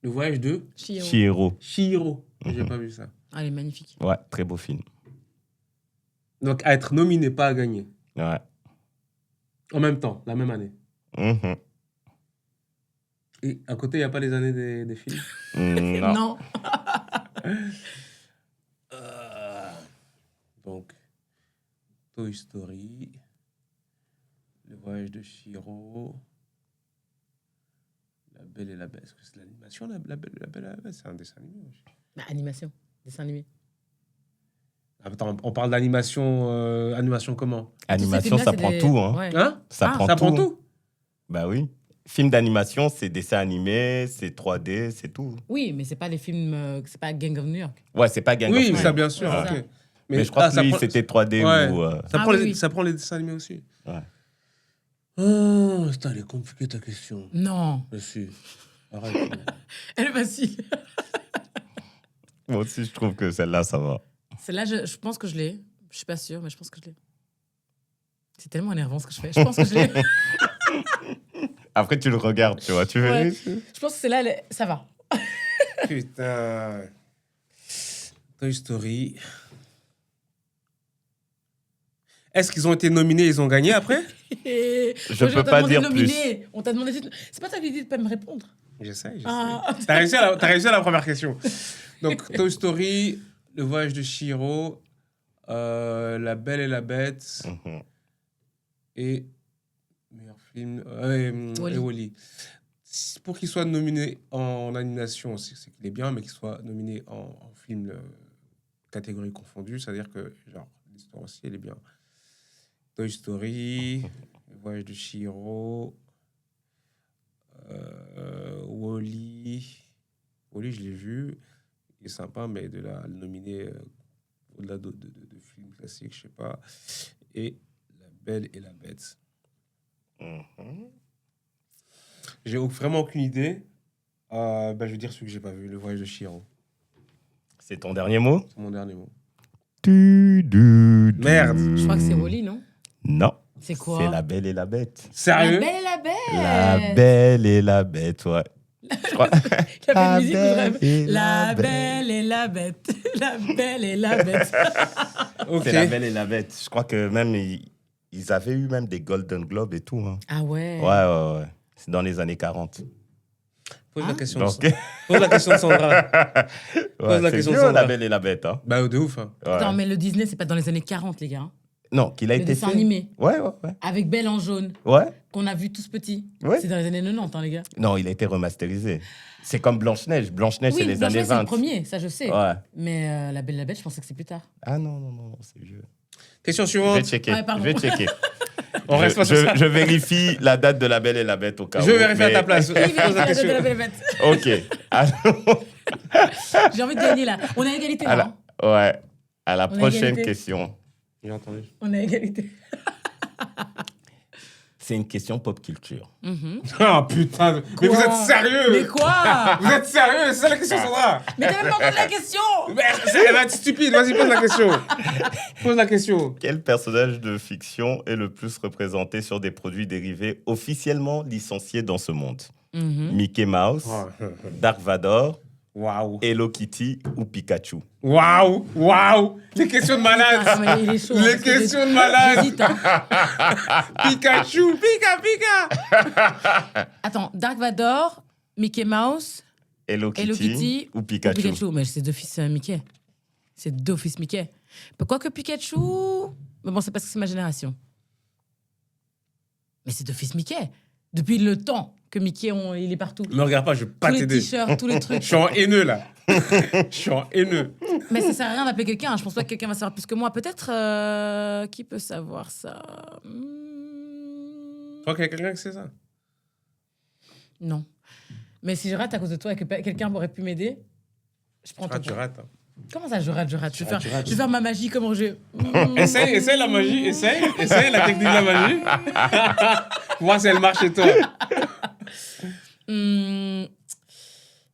Speaker 3: Le Voyage de
Speaker 2: Chihiro.
Speaker 1: Chihiro.
Speaker 3: Chihiro. J'ai pas vu ça.
Speaker 2: Ah, elle est magnifique.
Speaker 1: Ouais, très beau film.
Speaker 3: Donc, à être nominé, pas à gagner.
Speaker 1: Ouais.
Speaker 3: En même temps, la même année.
Speaker 1: Mhm.
Speaker 3: Et à côté, il n'y a pas les années des films.
Speaker 1: Non.
Speaker 2: Non.
Speaker 3: Donc, Toy Story, Le Voyage de Chihiro, La Belle et la Bête. Est-ce que c'est de l'animation, la Belle et la Bête? C'est un dessin animé. wesh.
Speaker 2: Bah, animation. Dessin animé.
Speaker 3: Attends, on parle d'animation. Animation comment?
Speaker 1: Animation,
Speaker 2: Tous ces
Speaker 1: ça
Speaker 2: films-là,
Speaker 1: prend
Speaker 2: c'est
Speaker 1: tout.
Speaker 2: des-
Speaker 1: Hein.
Speaker 2: Ouais.
Speaker 3: Hein?
Speaker 1: Ça
Speaker 2: Ah,
Speaker 1: prend
Speaker 3: Ça
Speaker 1: tout.
Speaker 3: prend tout?
Speaker 1: Bah oui. Film d'animation, c'est dessin animé, c'est 3D, c'est tout.
Speaker 2: Oui, mais c'est pas les films. C'est pas Gang of New York.
Speaker 1: Ouais, c'est pas Gang
Speaker 3: Oui,
Speaker 1: of New
Speaker 3: ça
Speaker 1: York.
Speaker 3: bien sûr.
Speaker 2: Ouais,
Speaker 3: ok.
Speaker 2: c'est ça.
Speaker 1: Mais je crois que
Speaker 3: ça
Speaker 1: lui,
Speaker 3: prend-
Speaker 1: c'était 3D
Speaker 3: Ouais.
Speaker 1: ou...
Speaker 3: Ça,
Speaker 2: Ah
Speaker 3: prend
Speaker 2: oui,
Speaker 3: les,
Speaker 2: oui.
Speaker 3: ça prend les dessins animés aussi.
Speaker 1: Ouais.
Speaker 3: Oh, putain, elle est compliquée ta question.
Speaker 2: Non.
Speaker 3: Monsieur, arrête.
Speaker 2: Elle est facile.
Speaker 1: Moi aussi, je trouve que celle-là, ça va.
Speaker 2: Celle-là, je pense que je l'ai. Je suis pas sûre, mais je pense que je l'ai. C'est tellement énervant ce que je fais. Je pense que je l'ai.
Speaker 1: Après, tu le regardes, tu vois. Tu
Speaker 2: Ouais.
Speaker 1: vérifies.
Speaker 2: Je pense que celle-là, ça va.
Speaker 3: Putain. Toy Story. Est-ce qu'ils ont été nominés et ils ont gagné après?
Speaker 1: Je peux pas dire plus.
Speaker 2: On t'a demandé. C'est pas toi qui dis de pas me répondre.
Speaker 3: J'essaie.
Speaker 2: Ah.
Speaker 3: T'as réussi à la première question. Donc, Toy Story, Le Voyage de Chihiro, La Belle et la Bête
Speaker 1: Mhm.
Speaker 3: et meilleur film
Speaker 2: Wall-E.
Speaker 3: et Wall-E. Pour qu'il soit nominé en animation, c'est qu'il est bien, mais qu'il soit nominé en film catégorie confondue, c'est-à-dire que genre l'histoire aussi elle est bien. Toy Story, Le Voyage de Chihiro, Wall-E. Wall-E, je l'ai vu, il est sympa, mais de là à le nominer au-delà de films classiques, je sais pas. Et La Belle et la Bête.
Speaker 1: Mhm.
Speaker 3: J'ai vraiment aucune idée. Je vais dire celui que j'ai pas vu, Le Voyage de Chihiro.
Speaker 1: C'est ton dernier mot?
Speaker 3: C'est mon dernier mot.
Speaker 1: Merde.
Speaker 2: Je crois que c'est Wall-E, non?
Speaker 1: Non.
Speaker 2: C'est quoi?
Speaker 1: C'est La Belle et la Bête.
Speaker 3: Sérieux?
Speaker 2: La Belle et la Bête.
Speaker 1: La Belle et la Bête, ouais. Je crois-
Speaker 2: Il y avait une musique où
Speaker 1: Belle
Speaker 2: je
Speaker 1: et
Speaker 2: rêve. La Belle et la Bête. La Belle et la Bête.
Speaker 3: Ok.
Speaker 1: C'est La Belle et la Bête. Je crois que même ils avaient eu même des Golden Globes et tout. Hein.
Speaker 2: Ah ouais.
Speaker 1: Ouais. C'est dans les années 40.
Speaker 3: Pose
Speaker 2: Hein?
Speaker 3: la question.
Speaker 1: Donc,
Speaker 3: Pose la question de Sandra.
Speaker 1: ouais,
Speaker 3: la
Speaker 1: c'est
Speaker 3: question de
Speaker 1: vieux,
Speaker 3: Sandra.
Speaker 1: La Belle et la Bête. Hein.
Speaker 3: Bah, de ouf. Hein.
Speaker 1: Ouais.
Speaker 2: Attends, mais le Disney, c'est pas dans les années 40, les gars. Hein.
Speaker 1: Non, qu'il a
Speaker 2: Le
Speaker 1: été
Speaker 2: dessin
Speaker 1: fait.
Speaker 2: animé.
Speaker 1: Ouais.
Speaker 2: Avec Belle en jaune,
Speaker 1: Ouais.
Speaker 2: qu'on a vu tous petits.
Speaker 1: Ouais.
Speaker 2: C'est dans les années 90, hein, les gars.
Speaker 1: Non, il a été remasterisé. C'est comme Blanche-Neige. Blanche-Neige,
Speaker 2: Oui,
Speaker 1: c'est les
Speaker 2: Blanche-Neige,
Speaker 1: années
Speaker 2: c'est
Speaker 1: 20.
Speaker 2: le premier, ça je sais.
Speaker 1: Ouais.
Speaker 2: Mais La Belle et la Bête, je pensais que c'est plus tard.
Speaker 1: Ah non, c'est vieux.
Speaker 3: Question
Speaker 1: Je vais
Speaker 3: suivante.
Speaker 1: checker.
Speaker 2: Ouais, pardon.
Speaker 3: On reste pas sur ça.
Speaker 1: Je vérifie la date de La Belle et la Bête au cas où.
Speaker 3: Je vais vérifier à ta place.
Speaker 2: Oui,
Speaker 3: Pose la
Speaker 2: La Belle
Speaker 3: question.
Speaker 2: et la Belle et la Bête.
Speaker 1: Ok. Alors,
Speaker 2: J'ai envie de gagner là. On est à égalité
Speaker 1: à
Speaker 2: là.
Speaker 1: la,
Speaker 2: hein.
Speaker 1: ouais. À la
Speaker 2: On a
Speaker 1: prochaine
Speaker 2: égalité.
Speaker 1: question.
Speaker 3: J'ai entendu.
Speaker 2: On est à égalité.
Speaker 1: C'est une question pop culture.
Speaker 3: Ah putain. Mais vous êtes sérieux?
Speaker 2: Mais quoi?
Speaker 3: Vous êtes sérieux? C'est ça la question, Sandra?
Speaker 2: Mais t'as même pas entendu la question.
Speaker 3: Elle va être stupide. Vas-y, pose la question. Pose la question.
Speaker 1: Quel personnage de fiction est le plus représenté sur des produits dérivés officiellement licenciés dans ce monde?
Speaker 2: Mhm.
Speaker 1: Mickey Mouse, Dark Vador
Speaker 3: Waouh.
Speaker 1: Hello Kitty ou Pikachu?
Speaker 3: Waouh. Les questions de malade.
Speaker 2: Ah, mais il est chaud,
Speaker 3: Les
Speaker 2: parce que
Speaker 3: questions de malade.
Speaker 2: J'hésite, hein.
Speaker 3: Pikachu. Pika.
Speaker 2: Attends, Dark Vador, Mickey Mouse,
Speaker 1: Hello
Speaker 2: Hello
Speaker 1: Kitty,
Speaker 2: Kitty
Speaker 1: ou Pikachu?
Speaker 2: Pikachu. Mais c'est d'office Mickey. C'est d'office Mickey. Pourquoi que Pikachu? Mais bon, c'est parce que c'est ma génération. Mais c'est d'office Mickey. Depuis le temps que Mickey, il est partout.
Speaker 3: Me regarde pas, je vais pas
Speaker 2: Tous les
Speaker 3: t'aider.
Speaker 2: t-shirts, tous les
Speaker 3: Je
Speaker 2: trucs.
Speaker 3: suis en haineux, là. Je suis en haineux.
Speaker 2: Mais ça sert à rien d'appeler quelqu'un. Je pense pas que quelqu'un va savoir plus que moi. Peut-être... qui peut savoir ça?
Speaker 3: Tu crois qu'il y a quelqu'un qui sait ça?
Speaker 2: Non. Mais si je rate à cause de toi et que quelqu'un aurait pu m'aider, je prends ton
Speaker 3: Tu
Speaker 2: point.
Speaker 3: rates. Hein.
Speaker 2: Comment ça, je rate? Je vais
Speaker 3: tu rates.
Speaker 2: faire ma magie, comment je...
Speaker 3: Essaye la magie. Essaye la technique de la magie. Voir si elle marche chez toi.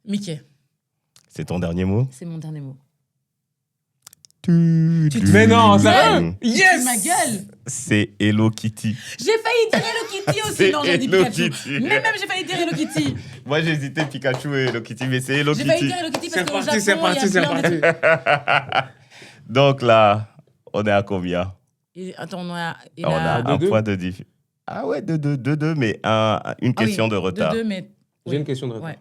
Speaker 2: Mickey,
Speaker 1: C'est ton dernier mot?
Speaker 2: c'est mon dernier mot.
Speaker 3: Mais non, sérieux? Yes!
Speaker 2: Ma gueule!
Speaker 1: C'est Hello Kitty.
Speaker 2: J'ai failli dire Hello Kitty aussi.
Speaker 1: C'est
Speaker 2: Non, j'ai dit
Speaker 1: Hello
Speaker 2: Pikachu.
Speaker 1: Kitty.
Speaker 2: Mais même j'ai failli dire Hello Kitty.
Speaker 1: Moi, j'hésitais Pikachu et Hello Kitty, mais c'est Hello
Speaker 2: J'ai failli
Speaker 1: Kitty.
Speaker 2: dire Hello Kitty
Speaker 3: C'est
Speaker 2: parce qu'au
Speaker 3: parti,
Speaker 2: Japon, il y a plein de trucs.
Speaker 1: Donc là, on est à combien?
Speaker 2: Attends, on a
Speaker 1: Un
Speaker 3: 2-2.
Speaker 1: point de différence. Ah ouais, 2-2, mais une question de retard.
Speaker 2: 2-2, mais...
Speaker 3: J'ai une question de
Speaker 2: Ouais.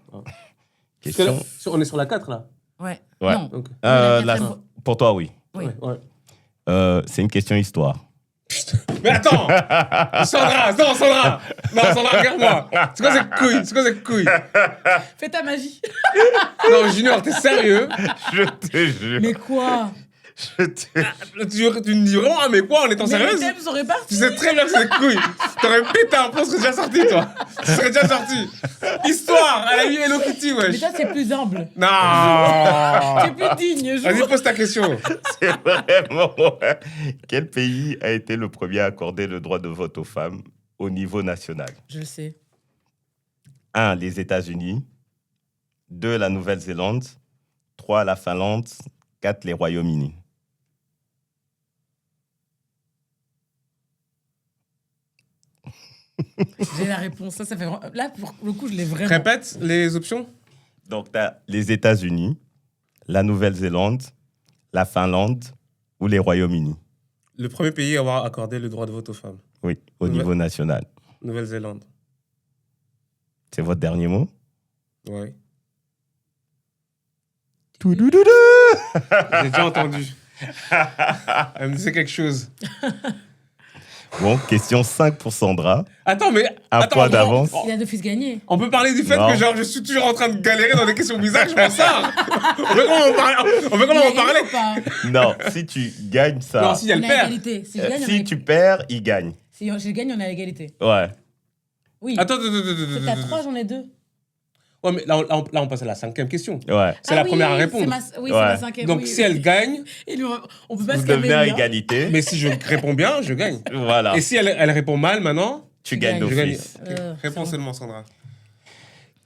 Speaker 1: Question...
Speaker 3: On est sur la 4, là.
Speaker 2: Ouais.
Speaker 1: Ouais.
Speaker 2: Non.
Speaker 3: Ok.
Speaker 2: La
Speaker 1: là,
Speaker 2: quatrième-
Speaker 1: pour toi, oui.
Speaker 2: Oui.
Speaker 3: Ouais.
Speaker 1: C'est une question histoire.
Speaker 3: Mais attends! Sandra! Non, Sandra, regarde-moi! C'est quoi cette couille?
Speaker 2: Fais ta magie.
Speaker 3: Non, Junior, t'es sérieux?
Speaker 1: Je te jure.
Speaker 2: Mais quoi?
Speaker 3: Tu me dis vraiment, ah, mais quoi, en étant
Speaker 2: Mais les
Speaker 3: sérieuse?
Speaker 2: thèmes sont répartis.
Speaker 3: Tu sais très bien que c'est des couilles. T'aurais pété un plomb, ce serait déjà sorti, toi. Ce serait déjà sorti. Histoire, elle a eu Hello Kitty,
Speaker 2: Mais
Speaker 3: wesh.
Speaker 2: toi, c'est plus humble.
Speaker 3: Non!
Speaker 2: C'est plus digne.
Speaker 3: Vas-y, pose ta question.
Speaker 1: C'est vraiment... Quel pays a été le premier à accorder le droit de vote aux femmes au niveau national?
Speaker 2: Je le sais.
Speaker 1: 1. Les États-Unis. 2. La Nouvelle-Zélande. 3. La Finlande. 4. Les Royaumes-Unis.
Speaker 2: J'ai la réponse. Ça fait vraiment... Là, pour le coup, je l'ai vraiment.
Speaker 3: Répète les options.
Speaker 1: Donc, tu as les États-Unis, la Nouvelle-Zélande, la Finlande ou les Royaumes-Unis.
Speaker 3: Le premier pays à avoir accordé le droit de vote aux femmes.
Speaker 1: Oui, au niveau national.
Speaker 3: Nouvelle-Zélande.
Speaker 1: C'est votre dernier mot?
Speaker 3: Ouais.
Speaker 1: Toudoudoudu.
Speaker 3: J'ai déjà entendu. Elle me disait quelque chose.
Speaker 1: Bon, question 5 pour Sandra.
Speaker 3: Attends, mais...
Speaker 1: Un
Speaker 3: attends,
Speaker 1: point
Speaker 3: on-
Speaker 1: d'avance.
Speaker 2: Il a d'office gagné.
Speaker 3: On peut parler du fait
Speaker 1: Non.
Speaker 3: que genre, je suis toujours en train de galérer dans des questions bizarres, je m'en sors. On peut comment en parler? On peut comment en parler?
Speaker 2: Ou pas?
Speaker 1: Non, si tu gagnes ça...
Speaker 3: Non, si
Speaker 2: On
Speaker 3: elle
Speaker 2: est à
Speaker 3: perd.
Speaker 2: égalité. Si je gagne, on est à
Speaker 1: si
Speaker 2: égalité.
Speaker 1: tu perds, il gagne.
Speaker 2: Si je gagne, on est à égalité.
Speaker 1: Ouais.
Speaker 2: Oui.
Speaker 3: Attends.
Speaker 2: C'est à 3, j'en ai 2.
Speaker 3: Ouais, mais là, on passe à la 5e question.
Speaker 1: Ouais.
Speaker 3: C'est la première à répondre.
Speaker 2: Oui,
Speaker 1: Ouais.
Speaker 2: c'est ma 5e.
Speaker 3: Donc,
Speaker 2: oui,
Speaker 3: si elle gagne,
Speaker 2: Et nous, on peut pas
Speaker 1: Vous
Speaker 2: se calmer.
Speaker 1: devenez à
Speaker 2: lui, hein.
Speaker 1: égalité.
Speaker 3: mais si je réponds bien, je gagne.
Speaker 1: Voilà.
Speaker 3: Et si elle répond mal maintenant,
Speaker 1: Tu
Speaker 2: Tu
Speaker 1: gagnes
Speaker 2: gagnes.
Speaker 3: je gagne.
Speaker 1: d'office.
Speaker 3: Ok.
Speaker 2: C'est
Speaker 3: Réponds
Speaker 2: bon.
Speaker 3: seulement, Sandra.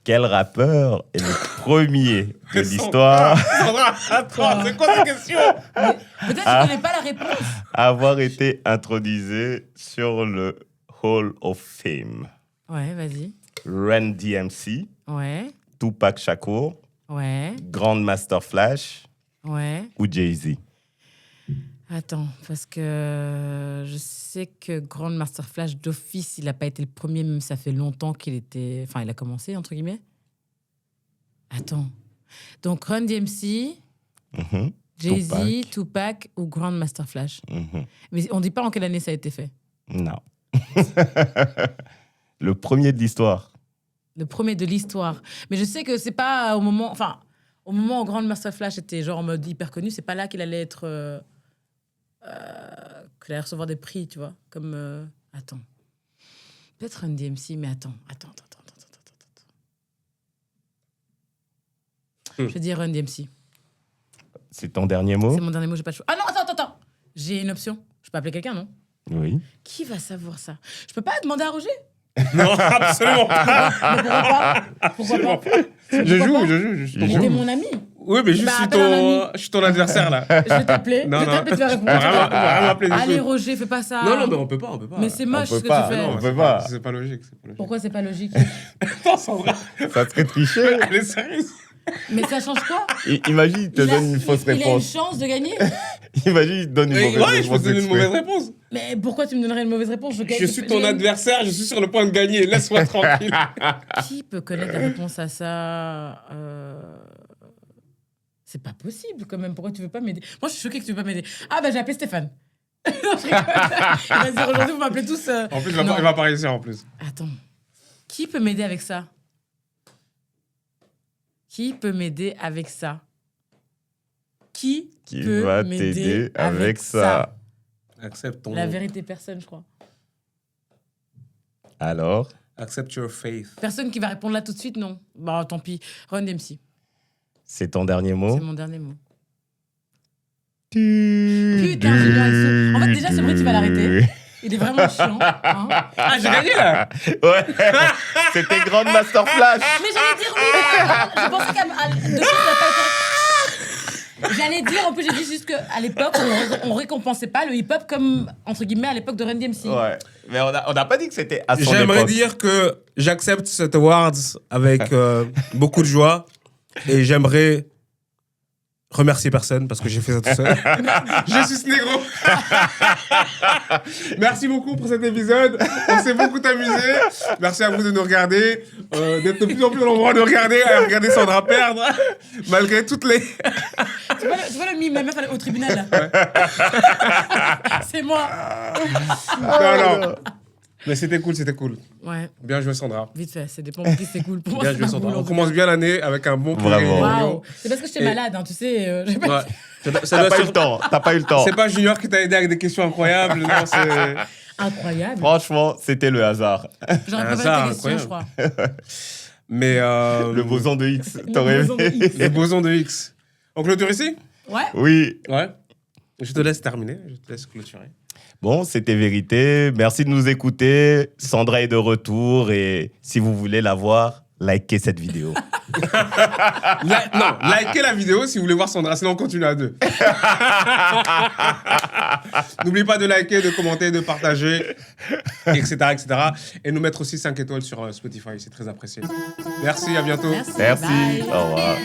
Speaker 1: Quel rappeur est le premier de l'histoire
Speaker 3: Sandra, attends, c'est quoi cette question?
Speaker 2: Peut-être que je connais pas la réponse.
Speaker 1: à avoir été intronisé sur le Hall of Fame?
Speaker 2: Ouais, vas-y.
Speaker 1: Ren DMC,
Speaker 2: Ouais,
Speaker 1: Tupac Shakur,
Speaker 2: ouais,
Speaker 1: Grandmaster Flash
Speaker 2: ouais.
Speaker 1: ou Jay-Z?
Speaker 2: Attends, parce que je sais que Grandmaster Flash d'office, il n'a pas été le premier, même ça fait longtemps qu'il était... Enfin, il a commencé, entre guillemets. Attends. Donc, Run DMC,
Speaker 1: Mhm,
Speaker 2: Jay-Z, Tupac ou Grandmaster Flash.
Speaker 1: mhm.
Speaker 2: Mais on dit pas en quelle année ça a été fait.
Speaker 1: Non. Le premier de l'histoire.
Speaker 2: Le premier de l'histoire. Mais je sais que c'est pas au moment... Enfin, au moment où Grandmaster Flash était genre en mode hyper connu, c'est pas là qu'il allait être... qu'il allait recevoir des prix, tu vois. Comme... Attends. Peut-être Run DMC, mais attends. Je vais dire Run DMC.
Speaker 1: C'est ton dernier mot?
Speaker 2: C'est mon dernier mot, j'ai pas de choix. Ah non, attends. J'ai une option. Je peux appeler quelqu'un, non?
Speaker 1: Oui.
Speaker 2: Qui va savoir ça? Je peux pas demander à Roger?
Speaker 3: Non, absolument pas.
Speaker 2: Mais pourquoi pas?
Speaker 3: Je joue.
Speaker 2: Il était mon ami.
Speaker 3: Oui, mais
Speaker 2: Bah, appelle un
Speaker 3: je suis ton adversaire, là.
Speaker 2: Je vais t'appeler.
Speaker 3: Non,
Speaker 2: Je vais t'appeler, tu vas
Speaker 3: On va
Speaker 2: répondre.
Speaker 3: vraiment appeler du
Speaker 2: Allez,
Speaker 3: tout.
Speaker 2: Roger, fais pas ça.
Speaker 3: Non, mais on peut pas.
Speaker 2: Mais c'est moche
Speaker 1: On
Speaker 2: ce
Speaker 1: peut
Speaker 2: que
Speaker 1: pas,
Speaker 2: tu fais.
Speaker 1: non.
Speaker 3: Non,
Speaker 1: peut pas.
Speaker 3: C'est pas logique.
Speaker 2: Pourquoi c'est pas logique?
Speaker 3: Attends, Sandra,
Speaker 1: Ça serait triché.
Speaker 3: elle est sérieuse.
Speaker 2: Mais ça change quoi?
Speaker 1: Imagine, il te donne une fausse
Speaker 2: Il a une
Speaker 1: réponse.
Speaker 2: chance de gagner.
Speaker 1: Imagine, il te donne une
Speaker 3: Ouais,
Speaker 1: mauvaise réponse.
Speaker 3: je peux te donner une
Speaker 1: exprès.
Speaker 3: mauvaise réponse.
Speaker 2: Mais pourquoi tu me donnerais une mauvaise réponse?
Speaker 3: Je suis ton adversaire, je suis sur le point de gagner. Laisse-moi tranquille.
Speaker 2: Qui peut connaître la réponse à ça? C'est pas possible quand même. Pourquoi tu veux pas m'aider? Moi, je suis choquée que tu veux pas m'aider. Ah, bah, j'ai appelé Stéphane. Non, je rigole. Il va dire aujourd'hui, vous m'appelez tous.
Speaker 3: En plus,
Speaker 2: Non.
Speaker 3: il va pas réussir en plus.
Speaker 2: Attends. Qui peut m'aider avec ça? Qui peut m'aider avec ça? Qui peut
Speaker 1: va
Speaker 2: m'aider
Speaker 1: t'aider avec ça?
Speaker 3: Accepte ton.
Speaker 2: La vérité, personne, je crois.
Speaker 1: Alors?
Speaker 3: Accept your faith.
Speaker 2: Personne qui va répondre là tout de suite, non. Bah, tant pis. Run DMC.
Speaker 1: C'est ton dernier mot?
Speaker 2: C'est mon dernier mot. Putain, Julien, en fait, déjà, c'est vrai que tu vas l'arrêter. Il est vraiment chiant. Hein.
Speaker 3: Ah, j'ai gagné là.
Speaker 1: Ouais. C'était Grande Master Flash.
Speaker 2: Mais j'allais dire oui, mais je pensais qu'à de suite, ça n'a pas été. J'allais dire, en plus, j'ai dit juste qu'à l'époque, on récompensait pas le hip-hop comme, entre guillemets, à l'époque de Run DMC.
Speaker 1: Ouais. Mais on n'a pas dit que c'était à son
Speaker 3: J'aimerais
Speaker 1: époque.
Speaker 3: dire que j'accepte cet awards avec beaucoup de joie et j'aimerais remercier personne parce que j'ai fait ça tout seul. Je suis ce négro. Merci beaucoup pour cet épisode. On s'est beaucoup amusé. Merci à vous de nous regarder, d'être de plus en plus nombreux à nous regarder, à regarder Sandra perdre, malgré toutes les...
Speaker 2: Tu vois le mime, la meuf au tribunal, là. C'est moi.
Speaker 3: Non. Mais c'était cool, c'était cool.
Speaker 2: Ouais,
Speaker 3: Bien joué, Sandra.
Speaker 2: vite fait, c'est des pompes qui c'est cool. Pour moi,
Speaker 3: Bien
Speaker 2: c'est
Speaker 3: joué,
Speaker 2: pas
Speaker 3: Sandra.
Speaker 2: cool, en
Speaker 3: On
Speaker 2: tout
Speaker 3: commence
Speaker 2: cas.
Speaker 3: bien l'année avec un bon
Speaker 1: Bravo.
Speaker 3: Réunion.
Speaker 2: Waouh. C'est parce que j'étais
Speaker 3: Et-
Speaker 2: malade, hein, tu sais. J'ai pas-
Speaker 3: Ouais. Ça
Speaker 1: T'as
Speaker 3: doit
Speaker 1: pas eu
Speaker 3: sur-
Speaker 1: le temps. T'as pas eu le temps.
Speaker 3: C'est pas Junior qui t'a aidé avec des questions incroyables. Non, c'est...
Speaker 2: Incroyable.
Speaker 1: Franchement, c'était le hasard.
Speaker 2: J'aurais
Speaker 3: Un
Speaker 2: préparé
Speaker 3: hasard
Speaker 2: tes questions, je crois.
Speaker 3: Mais
Speaker 1: Le boson de X.
Speaker 2: Le
Speaker 1: T'aurais
Speaker 2: boson de
Speaker 1: aimé.
Speaker 2: X.
Speaker 3: le boson de X. On clôture ici?
Speaker 2: Ouais.
Speaker 1: Oui.
Speaker 3: Ouais. Je te laisse terminer. Je te laisse clôturer.
Speaker 1: Bon, c'était Vérité. Merci de nous écouter. Sandra est de retour et si vous voulez la voir, likez cette vidéo.
Speaker 3: Non, likez la vidéo si vous voulez voir Sandra, sinon on continue à deux. N'oubliez pas de liker, de commenter, de partager, etc., etc. Et nous mettre aussi 5 étoiles sur Spotify, c'est très apprécié. Merci, à bientôt.
Speaker 2: Merci.
Speaker 1: Merci.
Speaker 2: Bye.
Speaker 1: Au revoir.